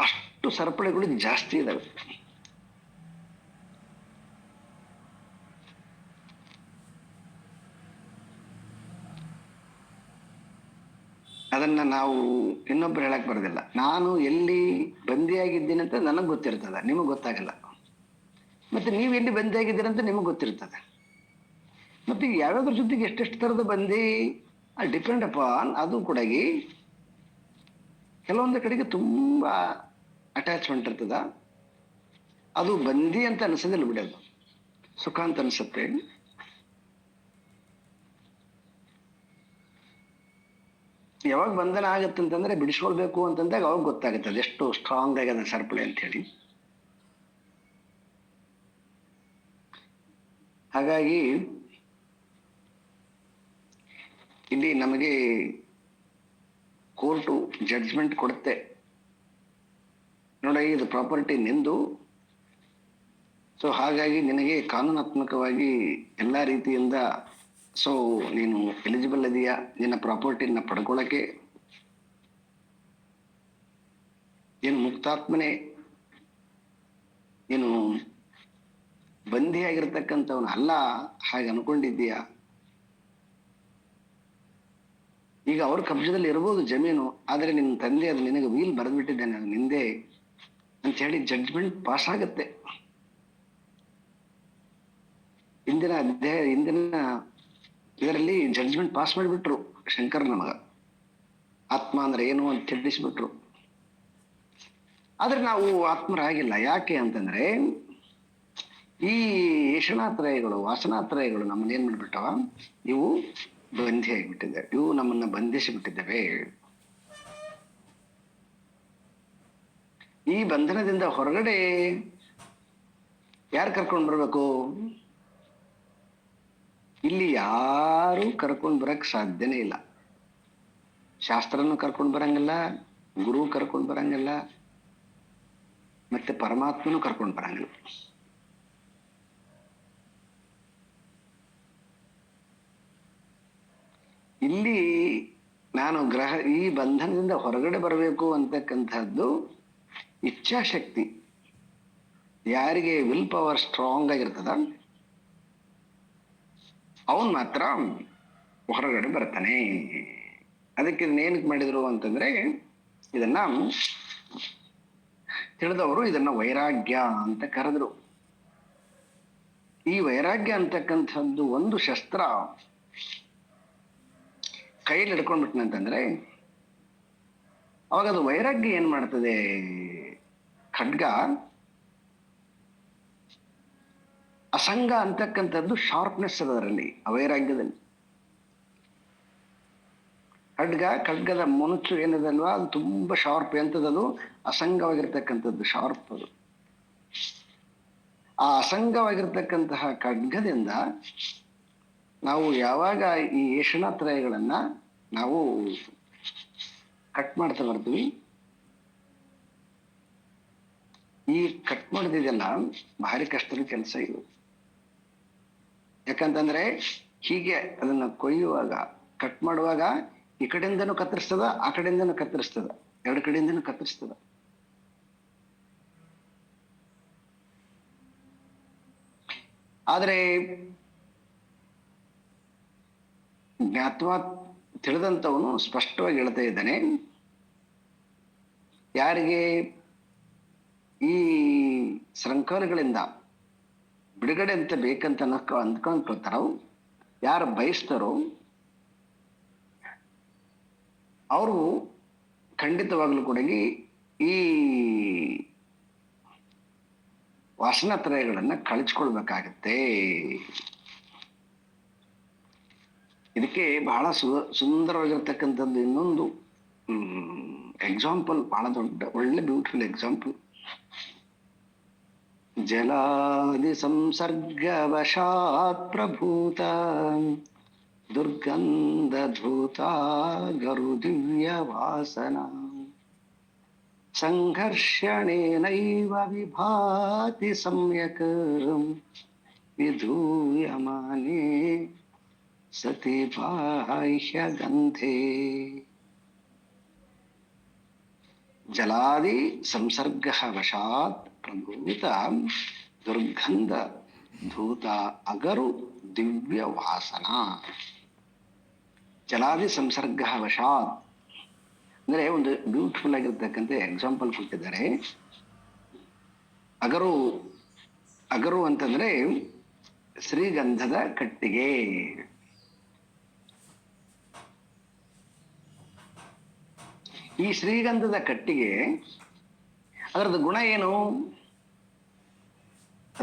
S1: ಅಷ್ಟು ಸರಪಳಿಗಳು ಜಾಸ್ತಿ ಇದಾವೆ. ಅದನ್ನ ನಾವು ಇನ್ನೊಬ್ರು ಹೇಳಕ್ ಬರೋದಿಲ್ಲ. ನಾನು ಎಲ್ಲಿ ಬಂದಿಯಾಗಿದ್ದೀನಿ ಅಂತ ನನಗ್ ಗೊತ್ತಿರ್ತದ, ನಿಮಗ್ ಗೊತ್ತಾಗಲ್ಲ. ಮತ್ತೆ ನೀವು ಎಲ್ಲಿ ಬಂದಿಯಾಗಿದ್ದೀರ ಅಂತ ನಿಮಗ್ ಗೊತ್ತಿರ್ತದೆ. ಮತ್ತೆ ಯಾವ್ಯಾವ್ದ್ರ ಜೊತೆಗೆ ಎಷ್ಟೆಷ್ಟು ತರದ ಬಂದಿ ಡಿಪೆಂಡ್ ಅಪಾನ್ ಅದು ಕೂಡ ಕೆಲವೊಂದು ಕಡೆಗೆ ತುಂಬಾ ಅಟ್ಯಾಚ್ಮೆಂಟ್ ಇರ್ತದ, ಅದು ಬಂದಿ ಅಂತ ಅನ್ಸೋದಿಲ್ಲ ಬಿಡಿ, ಅದು ಸುಖ ಅಂತ ಅನ್ಸುತ್ತೆ. ಯಾವಾಗ ಬಂಧನ ಆಗತ್ತೆ ಅಂತಂದ್ರೆ ಬಿಡಿಸ್ಕೊಳ್ಬೇಕು ಅಂತಂದಾಗ ಅವಾಗ ಗೊತ್ತಾಗುತ್ತೆ ಅದೆಷ್ಟು ಸ್ಟ್ರಾಂಗ್ ಆಗ್ಯದ ಸರಪಳಿ ಅಂತ ಹೇಳಿ. ಹಾಗಾಗಿ ಇಲ್ಲಿ ನಮಗೆ ಕೋರ್ಟು ಜಡ್ಜ್ಮೆಂಟ್ ಕೊಡುತ್ತೆ, ನೋಡಿ ಇದು ಪ್ರಾಪರ್ಟಿ ನಿಂದು, ಸೊ ಹಾಗಾಗಿ ನಿನಗೆ ಕಾನೂನಾತ್ಮಕವಾಗಿ ಎಲ್ಲ ರೀತಿಯಿಂದ ಸೊ ನೀನು ಎಲಿಜಿಬಲ್ ಇದೆಯಾ ನಿನ್ನ ಪ್ರಾಪರ್ಟಿನ ಪಡ್ಕೊಳ್ಳೋಕೆ, ಏನು ಮುಕ್ತಾತ್ಮನೆ, ನೀನು ಬಂಧಿಯಾಗಿರ್ತಕ್ಕಂಥವನು ಅಲ್ಲ ಹಾಗೆ ಅನ್ಕೊಂಡಿದ್ದೀಯಾ. ಈಗ ಅವ್ರ ಕಬ್ಜದಲ್ಲಿ ಇರ್ಬೋದು ಜಮೀನು, ಆದರೆ ನಿನ್ನ ತಂದೆ ಅದು ನಿನಗೆ ವೀಲ್ ಬರೆದ್ಬಿಟ್ಟಿದ್ದಾನೆ ಅದು ನಿಂದೆ ಅಂತ ಹೇಳಿ ಜಡ್ಜ್ಮೆಂಟ್ ಪಾಸ್ ಆಗತ್ತೆ. ಇಂದಿನ ಇದರಲ್ಲಿ ಜಡ್ಜ್ಮೆಂಟ್ ಪಾಸ್ ಮಾಡಿಬಿಟ್ರು ಶಂಕರ್ ನಮಗ, ಆತ್ಮ ಅಂದ್ರೆ ಏನು ಅಂತ ತಿಳಿಸ್ಬಿಟ್ರು. ಆದ್ರೆ ನಾವು ಆತ್ಮರಾಗಿಲ್ಲ. ಯಾಕೆ ಅಂತಂದ್ರೆ ಈ ಏಷಣಾತ್ರಯಗಳು ವಾಸನಾತ್ರಯಗಳು ನಮ್ಮನ್ನ ಏನ್ ಮಾಡ್ಬಿಟ್ಟವ, ಇವು ಬಂಧಿ ಆಗಿಬಿಟ್ಟಿದ್ದಾವೆ, ಇವು ನಮ್ಮನ್ನ ಬಂಧಿಸಿಬಿಟ್ಟಿದ್ದಾವೆ. ಈ ಬಂಧನದಿಂದ ಹೊರಗಡೆ ಯಾರು ಕರ್ಕೊಂಡು ಬರ್ಬೇಕು? ಇಲ್ಲಿ ಯಾರು ಕರ್ಕೊಂಡು ಬರಕ್ ಸಾಧ್ಯನೇ ಇಲ್ಲ. ಶಾಸ್ತ್ರನೂ ಕರ್ಕೊಂಡು ಬರಂಗಿಲ್ಲ, ಗುರು ಕರ್ಕೊಂಡು ಬರಂಗಿಲ್ಲ, ಮತ್ತೆ ಪರಮಾತ್ಮನೂ ಕರ್ಕೊಂಡು ಬರಂಗಿಲ್ಲ. ಇಲ್ಲಿ ನಾನು ಈ ಬಂಧನದಿಂದ ಹೊರಗಡೆ ಬರಬೇಕು ಅಂತಕ್ಕಂಥದ್ದು ಇಚ್ಛಾಶಕ್ತಿ. ಯಾರಿಗೆ ವಿಲ್ ಪವರ್ ಸ್ಟ್ರಾಂಗ್ ಆಗಿರ್ತದ ಅವನ್ ಮಾತ್ರ ಹೊರಗಡೆ ಬರ್ತಾನೆ. ಅದಕ್ಕೆ ಏನಕ್ಕೆ ಮಾಡಿದ್ರು ಅಂತಂದ್ರೆ ಇದನ್ನ ತಿಳಿದವರು ಇದನ್ನ ವೈರಾಗ್ಯ ಅಂತ ಕರೆದ್ರು. ಈ ವೈರಾಗ್ಯ ಅಂತಕ್ಕಂಥದ್ದು ಒಂದು ಶಸ್ತ್ರ ಕೈಯಲ್ಲಿ ಹಿಡ್ಕೊಂಡ್ಬಿಟ್ನಂತಂದ್ರೆ ಅವಾಗ ಅದು ವೈರಾಗ್ಯ ಏನ್ ಮಾಡ್ತದೆ, ಖಡ್ಗ ಅಸಂಗ ಅಂತಕ್ಕಂಥದ್ದು ಶಾರ್ಪ್ನೆಸ್ ಅದರಲ್ಲಿ, ಅವೈರಾಗ್ಯದಲ್ಲಿ. ಖಡ್ಗದ ಮೊನಚು ಏನಿದಲ್ವಾ ಅದು ತುಂಬಾ ಶಾರ್ಪ್, ಎಂತದದು ಅಸಂಗವಾಗಿರ್ತಕ್ಕಂಥದ್ದು, ಶಾರ್ಪ್ ಅದು. ಆ ಅಸಂಗವಾಗಿರ್ತಕ್ಕಂತಹ ಖಡ್ಗದಿಂದ ನಾವು ಯಾವಾಗ ಈ ಏಷಣಾತ್ರಯಗಳನ್ನ ನಾವು ಕಟ್ ಮಾಡ್ತಾ ಬರ್ತೀವಿ, ಈ ಕಟ್ ಮಾಡೋದಿದೆಲ್ಲ ಭಾರಿ ಕಷ್ಟದ ಕೆಲಸ ಇದು. ಯಾಕಂತಂದ್ರೆ ಹೀಗೆ ಅದನ್ನ ಕೊಯ್ಯುವಾಗ, ಕಟ್ ಮಾಡುವಾಗ ಈ ಕಡೆಯಿಂದನೂ ಕತ್ತರಿಸ್ತದ, ಆ ಕಡೆಯಿಂದನೂ ಕತ್ತರಿಸ್ತದ, ಎರಡು ಕಡೆಯಿಂದನೂ ಕತ್ತರಿಸ್ತದ. ಆದ್ರೆ ಜ್ಞಾತ್ವಾ ತಿಳಿದಂಥವನು ಸ್ಪಷ್ಟವಾಗಿ ಹೇಳ್ತಾ ಇದ್ದಾನೆ, ಯಾರಿಗೆ ಈ ಶೃಂಖಲೆಗಳಿಂದ ಬಿಡುಗಡೆ ಅಂತ ಬೇಕಂತ ಅಂದ್ಕೊಂಡ್ಕೊಳ್ತಾರೋ, ಯಾರು ಬಯಸ್ತಾರೋ ಅವರು ಖಂಡಿತವಾಗ್ಲೂ ಕೂಡ ಈ ವಾಸನಾತ್ರಯಗಳನ್ನ ಕಳಿಸ್ಕೊಳ್ಬೇಕಾಗತ್ತೆ. ಇದಕ್ಕೆ ಬಹಳ ಸುಂದರವಾಗಿರ್ತಕ್ಕಂಥದ್ದು ಇನ್ನೊಂದು ಎಕ್ಸಾಂಪಲ್, ಬಹಳ ದೊಡ್ಡ ಒಳ್ಳೆ ಬ್ಯೂಟಿಫುಲ್ ಎಕ್ಸಾಂಪಲ್. ಜಲಾದಿ ಸಂಸರ್ಗವಶಾತ್ ಪ್ರಭೂತ ದುರ್ಗಂಧಧೂತ ಗರು ದಿವ್ಯ ವಾಸನ ಸಂಘರ್ಷಣೇನೈವ ವಿಭಾತಿ ಸಮ್ಯಕ್ ವಿಧೂಯಮಾನೇ ಸತಿ ಬಾಹ್ಯ ಗಂಧೆ. ಜಲಾದಿ ಸಂಸರ್ಗ ವಶಾತ್ ಪ್ರಭೂತ ದುರ್ಗಂಧ ಧೂತ ಅಗರು ದಿವ್ಯ ವಾಸನ. ಜಲಾದಿ ಸಂಸರ್ಗ ವಶಾತ್ ಅಂದ್ರೆ ಒಂದು ಬ್ಯೂಟಿಫುಲ್ ಆಗಿರ್ತಕ್ಕಂಥ ಎಕ್ಸಾಂಪಲ್ ಕೊಟ್ಟಿದ್ದಾರೆ. ಅಗರು ಅಂತಂದ್ರೆ ಶ್ರೀಗಂಧದ ಕಟ್ಟಿಗೆ. ಈ ಶ್ರೀಗಂಧದ ಕಟ್ಟಿಗೆ ಅದರದ್ದು ಗುಣ ಏನು?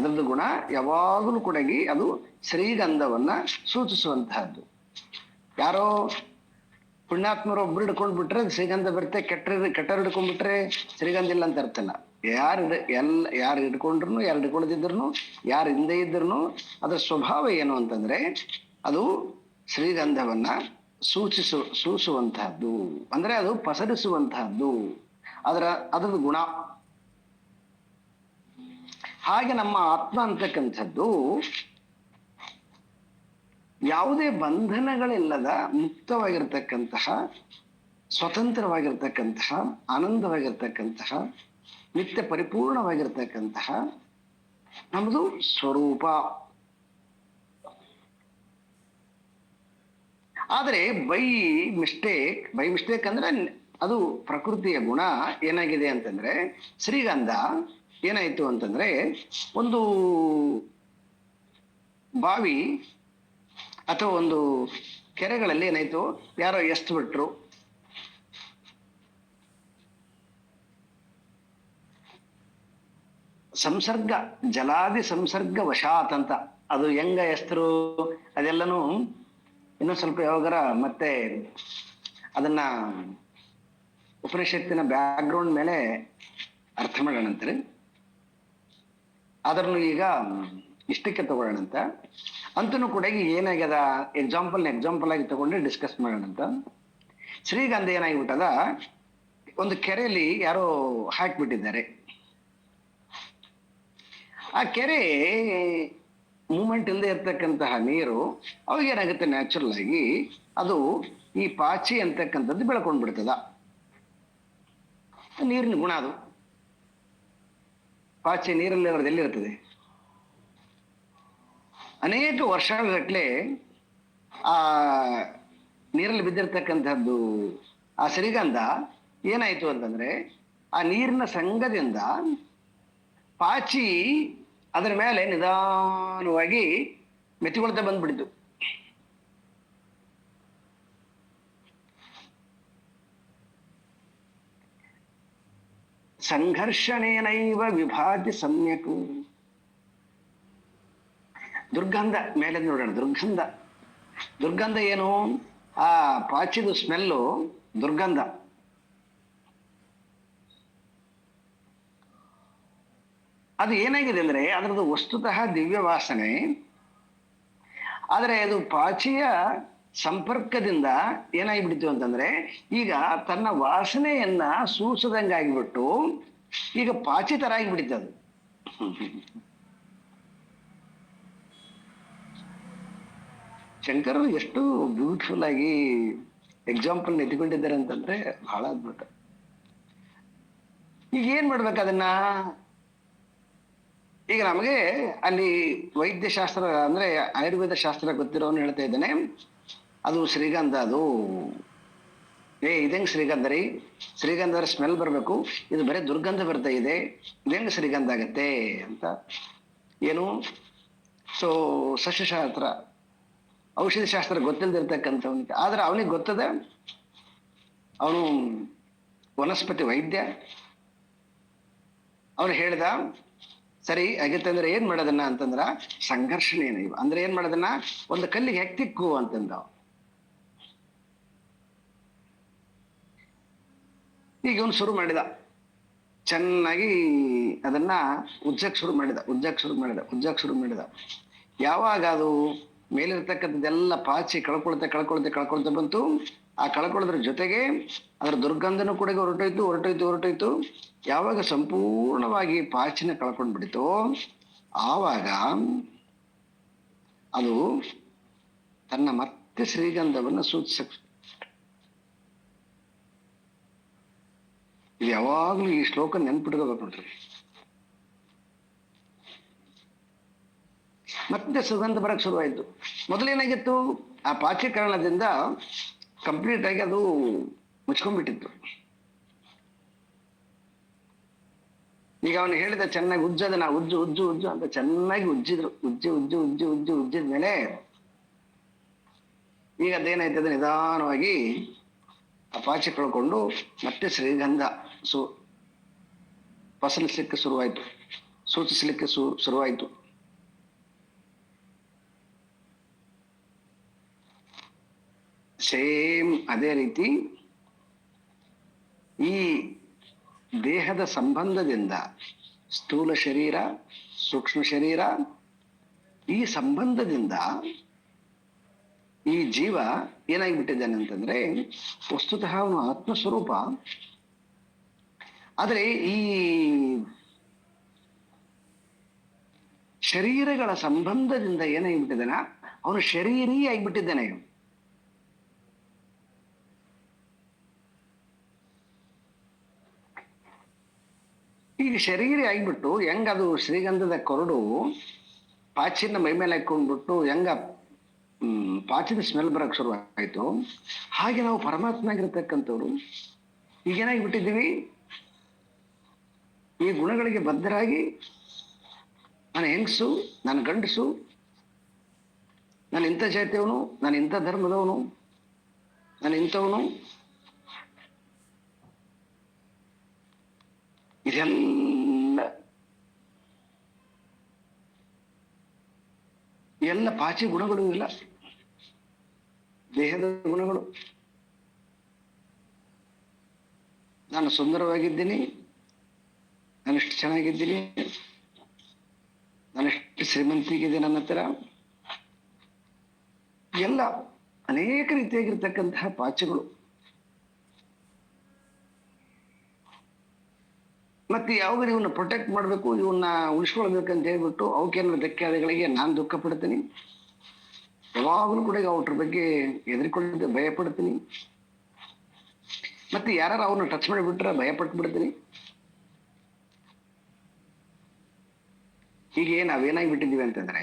S1: ಅದರದ್ದು ಗುಣ ಯಾವಾಗಲೂ ಕೂಡ ಅದು ಶ್ರೀಗಂಧವನ್ನ ಸೂಚಿಸುವಂತಹದ್ದು. ಯಾರೋ ಪುಣ್ಯಾತ್ಮರು ಒಬ್ರು ಹಿಡ್ಕೊಂಡ್ ಬಿಟ್ರೆ ಅದು ಶ್ರೀಗಂಧ ಬರುತ್ತೆ, ಕೆಟ್ಟರು ಹಿಡ್ಕೊಂಡ್ಬಿಟ್ರೆ ಶ್ರೀಗಂಧ ಇಲ್ಲ ಅಂತ ಅರ್ಥಲ್ಲ. ಯಾರು ಹಿಡ್ಕೊಂಡ್ರು ಯಾರು ಹಿಡ್ಕೊಳ್ದಿದ್ರು ಯಾರು ಹಿಂದೆ ಇದ್ರು ಅದರ ಸ್ವಭಾವ ಏನು ಅಂತಂದ್ರೆ ಅದು ಶ್ರೀಗಂಧವನ್ನ ಸೂಸುವಂತಹದ್ದು, ಅಂದ್ರೆ ಅದು ಪಸರಿಸುವಂತಹದ್ದು, ಅದರದ್ದು ಗುಣ. ಹಾಗೆ ನಮ್ಮ ಆತ್ಮ ಅಂತಕ್ಕಂಥದ್ದು ಯಾವುದೇ ಬಂಧನಗಳಿಲ್ಲದ ಮುಕ್ತವಾಗಿರ್ತಕ್ಕಂತಹ, ಸ್ವತಂತ್ರವಾಗಿರ್ತಕ್ಕಂತಹ, ಆನಂದವಾಗಿರ್ತಕ್ಕಂತಹ, ನಿತ್ಯ ಪರಿಪೂರ್ಣವಾಗಿರ್ತಕ್ಕಂತಹ ನಮ್ಮದು ಸ್ವರೂಪ. ಆದರೆ ಬೈ ಮಿಸ್ಟೇಕ್ ಅಂದ್ರೆ ಅದು ಪ್ರಕೃತಿಯ ಗುಣ ಏನಾಗಿದೆ ಅಂತಂದ್ರೆ, ಶ್ರೀಗಂಧ ಏನಾಯ್ತು ಅಂತಂದ್ರೆ ಒಂದು ಬಾವಿ ಅಥವಾ ಒಂದು ಕೆರೆಗಳಲ್ಲಿ ಏನಾಯ್ತು, ಯಾರೋ ಎಷ್ಟು ಬಿಟ್ರು, ಸಂಸರ್ಗ ಜಲಾದಿ ಸಂಸರ್ಗ ವಶಾತ್ ಅಂತ, ಅದು ಹೆಂಗ ಎಸ್ತರು ಅದೆಲ್ಲನೂ ಇನ್ನೊಂದು ಸ್ವಲ್ಪ ಯಾವಾಗರ ಮತ್ತೆ ಅದನ್ನ ಉಪನಿಷತ್ತಿನ ಬ್ಯಾಕ್ಗ್ರೌಂಡ್ ಮೇಲೆ ಅರ್ಥ ಮಾಡೋಣಂತ್ರಿ. ಅದನ್ನು ಈಗ ಇಷ್ಟಕ್ಕೆ ತಗೊಳ್ಳೋಣಂತ. ಅಂತನೂ ಕೂಡ ಈಗ ಏನಾಗ್ಯದ ಎಕ್ಸಾಂಪಲ್ ಆಗಿ ತಗೊಂಡು ಡಿಸ್ಕಸ್ ಮಾಡೋಣಂತ. ಶ್ರೀಗಂಧ ಏನಾಗಿಬಿಟ್ಟದ, ಒಂದು ಕೆರೆಯಲ್ಲಿ ಯಾರೋ ಹಾಕಿಬಿಟ್ಟಿದ್ದಾರೆ. ಆ ಕೆರೆ ಮೂಮೆಂಟ್ ಇಲ್ಲದೆ ಇರ್ತಕ್ಕಂತಹ ನೀರು ಅವಾಗ ಏನಾಗುತ್ತೆ, ನ್ಯಾಚುರಲ್ ಆಗಿ ಅದು ಈ ಪಾಚಿ ಅಂತಕ್ಕಂಥದ್ದು ಬೆಳ್ಕೊಂಡ್ ಬಿಡ್ತದ. ನೀರಿನ ಗುಣ ಅದು. ಪಾಚಿ ನೀರಲ್ಲಿ ಎಲ್ಲಿರ್ತದೆ, ಅನೇಕ ವರ್ಷಗಟ್ಟಲೆ ಆ ನೀರಲ್ಲಿ ಬಿದ್ದಿರ್ತಕ್ಕಂಥದ್ದು ಆ ಶ್ರೀಗಂಧ ಏನಾಯ್ತು ಅಂತಂದ್ರೆ ಆ ನೀರಿನ ಸಂಗದಿಂದ ಪಾಚಿ ಅದರ ಮೇಲೆ ನಿಧಾನವಾಗಿ ಮೆತ್ತಿಕೊಳ್ತಾ ಬಂದ್ಬಿಡ್ತು. ಸಂಘರ್ಷಣೇನೈವ ವಿಭಾತಿ ಸಮ್ಯಕ್. ದುರ್ಗಂಧ ಮೇಲೆ ನೋಡೋಣ. ದುರ್ಗಂಧ ಏನು, ಆ ಪಾಚಿದು ಸ್ಮೆಲ್ಲು ದುರ್ಗಂಧ. ಅದು ಏನಾಗಿದೆ ಅಂದ್ರೆ ಅದರದ್ದು ವಸ್ತುತಃ ದಿವ್ಯ ವಾಸನೆ, ಆದರೆ ಅದು ಪಾಚಿಯ ಸಂಪರ್ಕದಿಂದ ಏನಾಗಿಬಿಡ್ತು ಅಂತಂದ್ರೆ ಈಗ ತನ್ನ ವಾಸನೆಯನ್ನ ಸೂಸದಂಗಾಗಿಬಿಟ್ಟು ಈಗ ಪಾಚಿ ತರ ಆಗಿಬಿಡಿತು ಅದು. ಶಂಕರರು ಎಷ್ಟು ಬ್ಯೂಟಿಫುಲ್ ಆಗಿ ಎಕ್ಸಾಂಪಲ್ ಎತ್ಕೊಂಡಿದ್ದಾರೆ ಅಂತಂದ್ರೆ ಬಹಳ ಅದ್ಭುತ. ಈಗ ಏನ್ ಮಾಡ್ಬೇಕು ಅದನ್ನ, ಈಗ ನಮಗೆ ಅಲ್ಲಿ ವೈದ್ಯಶಾಸ್ತ್ರ ಅಂದ್ರೆ ಆಯುರ್ವೇದ ಶಾಸ್ತ್ರ ಗೊತ್ತಿರೋನು ಹೇಳ್ತಾ ಇದ್ದಾನೆ, ಅದು ಶ್ರೀಗಂಧ, ಅದು ಇದಂಗೆ ಶ್ರೀಗಂಧ ರೀ, ಶ್ರೀಗಂಧ ಸ್ಮೆಲ್ ಬರಬೇಕು, ಇದು ಬರೀ ದುರ್ಗಂಧ ಬರ್ತಾ ಇದೆ, ಇದಂಗೆ ಶ್ರೀಗಂಧ ಆಗತ್ತೆ ಅಂತ. ಏನು ಸೊ ಸಸ್ಯಶಾಸ್ತ್ರ ಔಷಧಿ ಶಾಸ್ತ್ರ ಗೊತ್ತಿಲ್ದಿರ್ತಕ್ಕಂಥವನಿಗೆ, ಆದ್ರೆ ಅವನಿಗೆ ಗೊತ್ತದ, ಅವನು ವನಸ್ಪತಿ ವೈದ್ಯ. ಅವನು ಹೇಳ್ದ ಸರಿ ಆಗತ್ತೆ ಅಂದ್ರೆ ಏನ್ ಮಾಡೋದನ್ನ ಅಂತಂದ್ರ ಸಂಘರ್ಷಣೆ ಏನಿವ ಅಂದ್ರೆ ಏನ್ ಮಾಡೋದನ್ನ ಒಂದು ಕಲ್ಲಿಗೆ ಹೆಕ್ತಿಕ್ಕು ಅಂತಂದ. ಈಗ ಇವನು ಶುರು ಮಾಡಿದ, ಚೆನ್ನಾಗಿ ಅದನ್ನ ಉಜ್ಜಕ್ ಶುರು ಮಾಡಿದ. ಯಾವಾಗ ಅದು ಮೇಲಿರ್ತಕ್ಕಂಥದ್ದೆಲ್ಲ ಪಾಚಿ ಕಳ್ಕೊಳ್ತಾ ಬಂತು, ಆ ಕಳ್ಕೊಳ್ಳೋದ್ರ ಜೊತೆಗೆ ಅದರ ದುರ್ಗಂಧನೂ ಕೂಡ ಹೊರಟೋಯ್ತು. ಯಾವಾಗ ಸಂಪೂರ್ಣವಾಗಿ ಪಾಚಿನ ಕಳ್ಕೊಂಡ್ ಬಿಡ್ತೋ ಆವಾಗ ಅದು ತನ್ನ ಮತ್ತೆ ಶ್ರೀಗಂಧವನ್ನು ಸೂಚಿಸಕ್. ಇದು ಯಾವಾಗ್ಲೂ ಈ ಶ್ಲೋಕ ನೆನ್ಪಿಟ್ಕೋಬೇಕು ನೋಡ್ರಿ. ಮತ್ತೆ ಸುಗಂಧ ಬರಕ್ ಶುರುವಾಯ್ತು. ಮೊದಲೇನಾಗಿತ್ತು, ಆ ಪಾಚೀಕರಣದಿಂದ ಕಂಪ್ಲೀಟ್ ಆಗಿ ಅದು ಮುಚ್ಕೊಂಡ್ಬಿಟ್ಟಿತ್ತು. ಈಗ ಅವನು ಹೇಳಿದ ಚೆನ್ನಾಗಿ ಉಜ್ಜೋದನ್ನ ಉಜ್ಜು ಅಂತ ಚೆನ್ನಾಗಿ ಉಜ್ಜಿದ್ಮೇಲೆ ಈಗ ಅದೇನಾಯ್ತದೆ, ನಿಧಾನವಾಗಿ ಆ ಪಾಚಿ ಕಳ್ಕೊಂಡು ಮತ್ತೆ ಶ್ರೀಗಂಧ ಫಸಲಿಸಲಿಕ್ಕೆ ಶುರುವಾಯ್ತು. ಸೂಚಿಸಲಿಕ್ಕೆ ಶುರುವಾಯಿತು. ಸೇಮ್ ಅದೇ ರೀತಿ ಈ ದೇಹದ ಸಂಬಂಧದಿಂದ ಸ್ಥೂಲ ಶರೀರ, ಸೂಕ್ಷ್ಮ ಶರೀರ, ಈ ಸಂಬಂಧದಿಂದ ಈ ಜೀವ ಏನಾಗಿಬಿಟ್ಟಿದ್ದಾನೆ ಅಂತಂದ್ರೆ ವಸ್ತುತಃ ಅವನು ಆತ್ಮಸ್ವರೂಪ. ಆದರೆ ಈ ಶರೀರಗಳ ಸಂಬಂಧದಿಂದ ಏನಾಗಿಬಿಟ್ಟಿದ್ದಾನೆ, ಅವನು ಶರೀರೀ ಆಗಿಬಿಟ್ಟಿದ್ದಾನೆ. ಈಗ ಶರೀರ ಆಗಿಬಿಟ್ಟು ಹೆಂಗದು ಶ್ರೀಗಂಧದ ಕೊರಡು ಪಾಚಿನ ಮೈ ಮೇಲೆ ಹಾಕೊಂಡ್ಬಿಟ್ಟು ಹೆಂಗ ಪಾಚಿನ ಸ್ಮೆಲ್ ಬರಕ್ ಶುರು ಆಯ್ತು, ಹಾಗೆ ನಾವು ಪರಮಾತ್ಮ ಆಗಿರ್ತಕ್ಕಂಥವ್ರು ಈಗೇನಾಗಿಬಿಟ್ಟಿದ್ದೀವಿ, ಈ ಗುಣಗಳಿಗೆ ಬದ್ಧರಾಗಿ ನಾನು ಹೆಂಗಸು, ನಾನು ಗಂಡಸು, ನಾನು ಇಂಥ ಜಾತಿಯವನು, ನಾನು ಇಂಥ ಧರ್ಮದವನು, ನಾನು ಇಂಥವನು, ಎಲ್ಲ ಪಾಚಿ ಗುಣಗಳು ಇಲ್ಲ, ದೇಹದ ಗುಣಗಳು. ನಾನು ಸುಂದರವಾಗಿದ್ದೀನಿ, ನಾನೆಷ್ಟು ಚೆನ್ನಾಗಿದ್ದೀನಿ, ನಾನೆಷ್ಟು ಶ್ರೀಮಂತಿಗಿದೆ ನನ್ನ ಹತ್ರ, ಎಲ್ಲ ಅನೇಕ ರೀತಿಯಾಗಿರ್ತಕ್ಕಂತಹ ಪಾಚಗಳು. ಮತ್ತೆ ಯಾವಾಗ ಇವನ್ನ ಪ್ರೊಟೆಕ್ಟ್ ಮಾಡಬೇಕು, ಇವನ್ನ ಉಳಿಸ್ಕೊಳ್ಬೇಕಂತ ಹೇಳ್ಬಿಟ್ಟು ಅವಕ್ಕೇನಾದ್ರು ಧಕ್ಕೆ ಆದಗಳಿಗೆ ನಾನು ದುಃಖ ಪಡ್ತೀನಿ, ಯಾವಾಗಲೂ ಕೂಡ ಅವ್ರ ಬಗ್ಗೆ ಹೆದರ್ಕೊಳ್ಳಿ ಭಯ ಪಡ್ತೀನಿ. ಮತ್ತೆ ಯಾರು ಅವ್ರನ್ನ ಟಚ್ ಮಾಡಿಬಿಟ್ರೆ ಭಯ ಪಟ್ಟು ಬಿಡ್ತೀನಿ. ಹೀಗೆ ನಾವೇನಾಗಿ ಬಿಟ್ಟಿದ್ದೀವಿ ಅಂತಂದ್ರೆ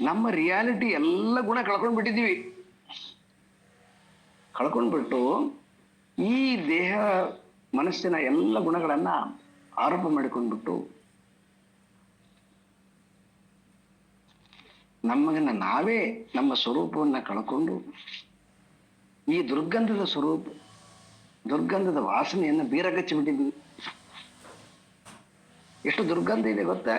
S1: ನಮ್ಮ ರಿಯಾಲಿಟಿ ಎಲ್ಲ ಗುಣ ಕಳ್ಕೊಂಡ್ ಬಿಟ್ಟಿದ್ದೀವಿ. ಕಳ್ಕೊಂಡ್ಬಿಟ್ಟು ಈ ದೇಹ ಮನಸ್ಸಿನ ಎಲ್ಲ ಗುಣಗಳನ್ನ ಆರೋಪ ಮಾಡಿಕೊಂಡ್ಬಿಟ್ಟು ನಮ್ಮನ್ನ ನಾವೇ ನಮ್ಮ ಸ್ವರೂಪವನ್ನ ಕಳ್ಕೊಂಡು ಈ ದುರ್ಗಂಧದ ಸ್ವರೂಪ, ದುರ್ಗಂಧದ ವಾಸನೆಯನ್ನ ಬೀರಗಚ್ಚಿ ಬಿಟ್ಟಿದ್ವಿ. ಎಷ್ಟು ದುರ್ಗಂಧ ಇದೆ ಗೊತ್ತಾ?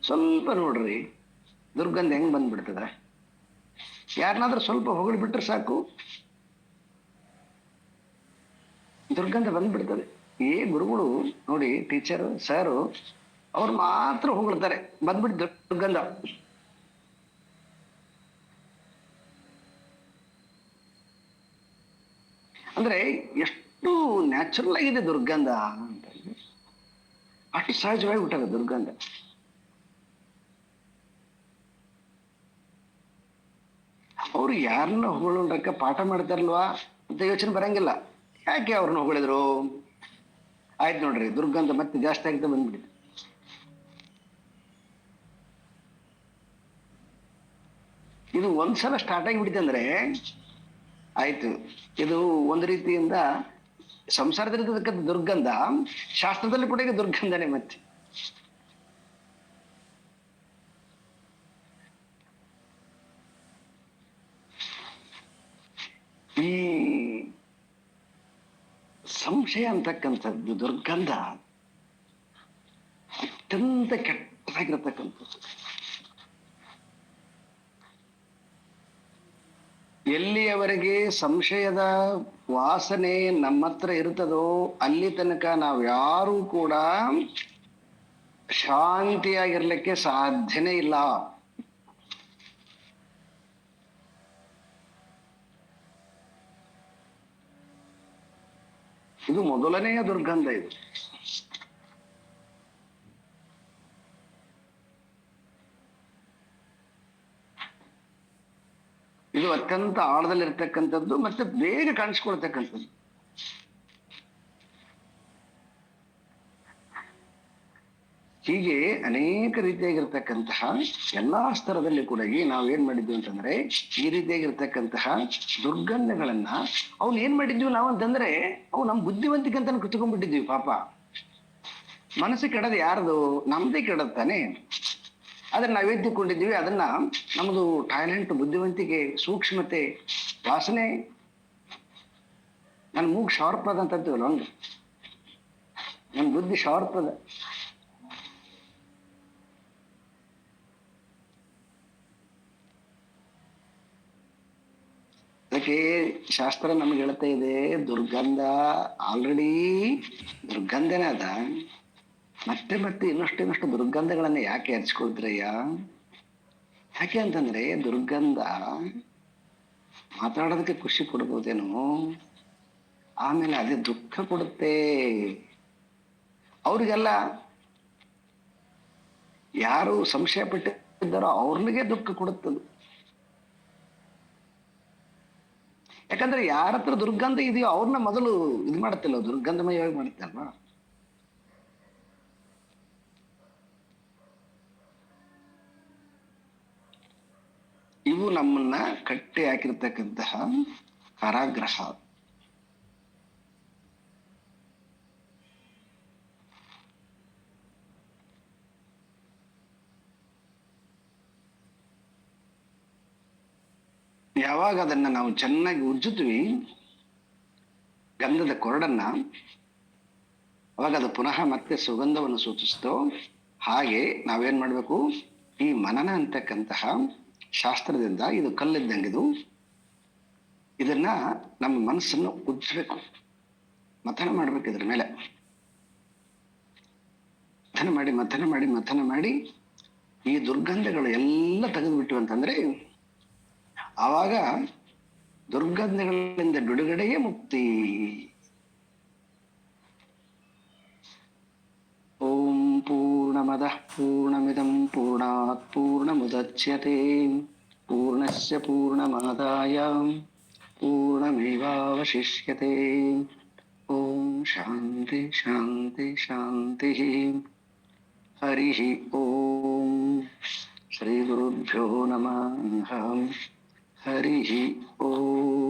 S1: ಸ್ವಲ್ಪ ನೋಡ್ರಿ ದುರ್ಗಂಧ ಹೆಂಗ್ ಬಂದ್ಬಿಡ್ತದ. ಯಾರನ್ನಾದ್ರೂ ಸ್ವಲ್ಪ ಹೊಗಳು ಬಿಟ್ರೆ ಸಾಕು, ದುರ್ಗಂಧ ಬಂದ್ಬಿಡ್ತದೆ. ಗುರುಗಳು ನೋಡಿ, ಟೀಚರು, ಸರು, ಅವ್ರು ಮಾತ್ರ ಹೊಗಳ್ತಾರೆ, ಬಂದ್ಬಿಟ್ಟು ದುರ್ಗಂಧ. ಅಂದ್ರೆ ಎಷ್ಟು ನ್ಯಾಚುರಲ್ ಆಗಿದೆ ದುರ್ಗಂಧ ಅಂತ, ಅಷ್ಟು ಸಹಜವಾಗಿ ಬಿಟ್ಟದ ದುರ್ಗಂಧ. ಅವ್ರು ಯಾರನ್ನ ಹೊಗಳಕ ಪಾಠ ಮಾಡ್ತಾರಲ್ವಾ ಅಂತ ಯೋಚನೆ ಬರಂಗಿಲ್ಲ. ಯಾಕೆ ಅವ್ರನ್ನ ಹೊಗಳಿದ್ರು? ಆಯ್ತು ನೋಡ್ರಿ, ದುರ್ಗಂಧ ಮತ್ತೆ ಜಾಸ್ತಿ ಆಗ್ತಾ ಬಂದ್ಬಿಟ್ಟಿದೆ. ಇದು ಒಂದ್ಸಲ ಸ್ಟಾರ್ಟ್ ಆಗಿಬಿಟ್ಟಿದೆ ಅಂದ್ರೆ ಆಯ್ತು, ಇದು ಒಂದು ರೀತಿಯಿಂದ ಸಂಸಾರದಲ್ಲಿರ್ತಕ್ಕಂಥ ದುರ್ಗಂಧ ಶಾಸ್ತ್ರದಲ್ಲಿ ಕೂಡ ಈಗ ದುರ್ಗಂಧನೇ. ಮತ್ತೆ ಈ ಸಂಶಯ ಅಂತಕ್ಕಂಥದ್ದು ದುರ್ಗಂಧ ಅತ್ಯಂತ ಕೆಟ್ಟದಾಗಿರತಕ್ಕಂಥದ್ದು. ಎಲ್ಲಿಯವರೆಗೆ ಸಂಶಯದ ವಾಸನೆ ನಮ್ಮ ಹತ್ರ ಇರ್ತದೋ ಅಲ್ಲಿ ತನಕ ನಾವು ಯಾರೂ ಕೂಡ ಶಾಂತಿಯಾಗಿರ್ಲಿಕ್ಕೆ ಸಾಧ್ಯನೇ ಇಲ್ಲ. ಇದು ಮೊದಲನೆಯ ದುರ್ಗಂಧ. ಇದು ಇದು ಅತ್ಯಂತ ಆಳದಲ್ಲಿರ್ತಕ್ಕಂಥದ್ದು ಮತ್ತೆ ಬೇಗ ಕಾಣಿಸ್ಕೊಳ್ತಕ್ಕಂಥದ್ದು. ಹೀಗೆ ಅನೇಕ ರೀತಿಯಾಗಿರ್ತಕ್ಕಂತಹ ಎಲ್ಲಾ ಸ್ತರದಲ್ಲಿ ಕೂಡ ನಾವೇನ್ ಮಾಡಿದ್ವಿ ಅಂತಂದ್ರೆ ಈ ರೀತಿಯಾಗಿರ್ತಕ್ಕಂತಹ ದುರ್ಗಂಧಗಳನ್ನ ಅವ್ನು ಏನ್ ಮಾಡಿದ್ವಿ ನಾವು ಅಂತಂದ್ರೆ ಅವು ನಮ್ ಬುದ್ಧಿವಂತಿಕೆ ಅಂತ ಕುತ್ಕೊಂಡ್ಬಿಟ್ಟಿದ್ವಿ. ಪಾಪ ಮನಸ್ಸು ಕೆಡದು ಯಾರ್ದು? ನಮ್ದೇ ಕೆಡತ್ತಾನೆ. ಆದ್ರೆ ನಾವೇನ್ ತಿಳ್ಕೊಂಡಿದ್ವಿ, ಅದನ್ನ ನಮ್ದು ಟ್ಯಾಲೆಂಟ್, ಬುದ್ಧಿವಂತಿಕೆ, ಸೂಕ್ಷ್ಮತೆ, ವಾಸನೆ ನನ್ ಮೂಗ್ ಶಾರ್ಪ್ ಅದ ಅಂತ ಅಂತೀವಲ್ಲ ಹಂಗ ನನ್ ಬುದ್ಧಿ ಶಾರ್ಪ್ ಅದ. ಅದಕ್ಕೆ ಶಾಸ್ತ್ರ ನಮ್ಗೆ ಹೇಳ್ತಾ ಇದೆ, ದುರ್ಗಂಧ ಆಲ್ರೆಡಿ ದುರ್ಗಂಧನೇ ಅದ, ಮತ್ತೆ ಮತ್ತೆ ಇನ್ನಷ್ಟು ದುರ್ಗಂಧಗಳನ್ನ ಯಾಕೆ ಹಚ್ಕೊಳ್ತೀರಯ್ಯ? ಯಾಕೆ ಅಂತಂದ್ರೆ ದುರ್ಗಂಧ ಮಾತಾಡೋದಕ್ಕೆ ಖುಷಿ ಕೊಡ್ಬೋದೇನೋ, ಆಮೇಲೆ ಅದೇ ದುಃಖ ಕೊಡುತ್ತೆ. ಅವ್ರಿಗೆಲ್ಲ ಯಾರು ಸಂಶಯ ಪಟ್ಟಿದ್ದಾರೋ ಅವ್ರಿಗೆ ದುಃಖ ಕೊಡುತ್ತದು. ಯಾಕಂದ್ರೆ ಯಾರ ಹತ್ರ ದುರ್ಗಂಧ ಇದೆಯೋ ಅವ್ರನ್ನ ಮೊದಲು ಇದು ಮಾಡುತ್ತಿಲ್ಲ, ದುರ್ಗಂಧಮಯವಾಗಿ ಮಾಡುತ್ತಲ್ವಾ. ಇವು ನಮ್ಮನ್ನ ಕಟ್ಟಿ ಹಾಕಿರ್ತಕ್ಕಂತಹ ಕಾರಾಗೃಹ. ಯಾವಾಗ ಅದನ್ನ ನಾವು ಚೆನ್ನಾಗಿ ಉಜ್ಜುತ್ವಿ ಗಂಧದ ಕೊರಡನ್ನ, ಅವಾಗ ಅದು ಪುನಃ ಮತ್ತೆ ಸುಗಂಧವನ್ನು ಸೂಚಿಸ್ತೋ. ಹಾಗೆ ನಾವೇನ್ ಮಾಡ್ಬೇಕು, ಈ ಮನನ ಅಂತಕ್ಕಂತಹ ಶಾಸ್ತ್ರದಿಂದ, ಇದು ಕಲ್ಲಿದ್ದಂಗಿದು, ಇದನ್ನ ನಮ್ಮ ಮನಸ್ಸನ್ನು ಉಜ್ಜಬೇಕು, ಮಥನ ಮಾಡ್ಬೇಕು. ಇದ್ರ ಮೇಲೆ ಮಥನ ಮಾಡಿ ಈ ದುರ್ಗಂಧಗಳು ಎಲ್ಲ ತೆಗೆದುಬಿಟ್ಟು ಅಂತಂದ್ರೆ ಆವಾಗ ದುರ್ಗಂಧಗಳಿಂದ ಬಿಡುಗಡೆಯೇ ಮುಕ್ತಿ. ಓಂ ಪೂರ್ಣಮದಃ ಪೂರ್ಣಮಿದಂ ಪೂರ್ಣಾತ್ ಪೂರ್ಣಮುದಚ್ಯತೆ ಪೂರ್ಣಸ್ಯ ಪೂರ್ಣಮಾದಾಯ ಪೂರ್ಣಮೇವಾವಶಿಷ್ಯತೆ. ಓಂ ಶಾಂತಿ ಶಾಂತಿ ಶಾಂತಿ. ಹರಿ ಓಂ. ಶ್ರೀ ಗುರುಭ್ಯೋ ನಮಃ. ಹರಿ ಓಂ.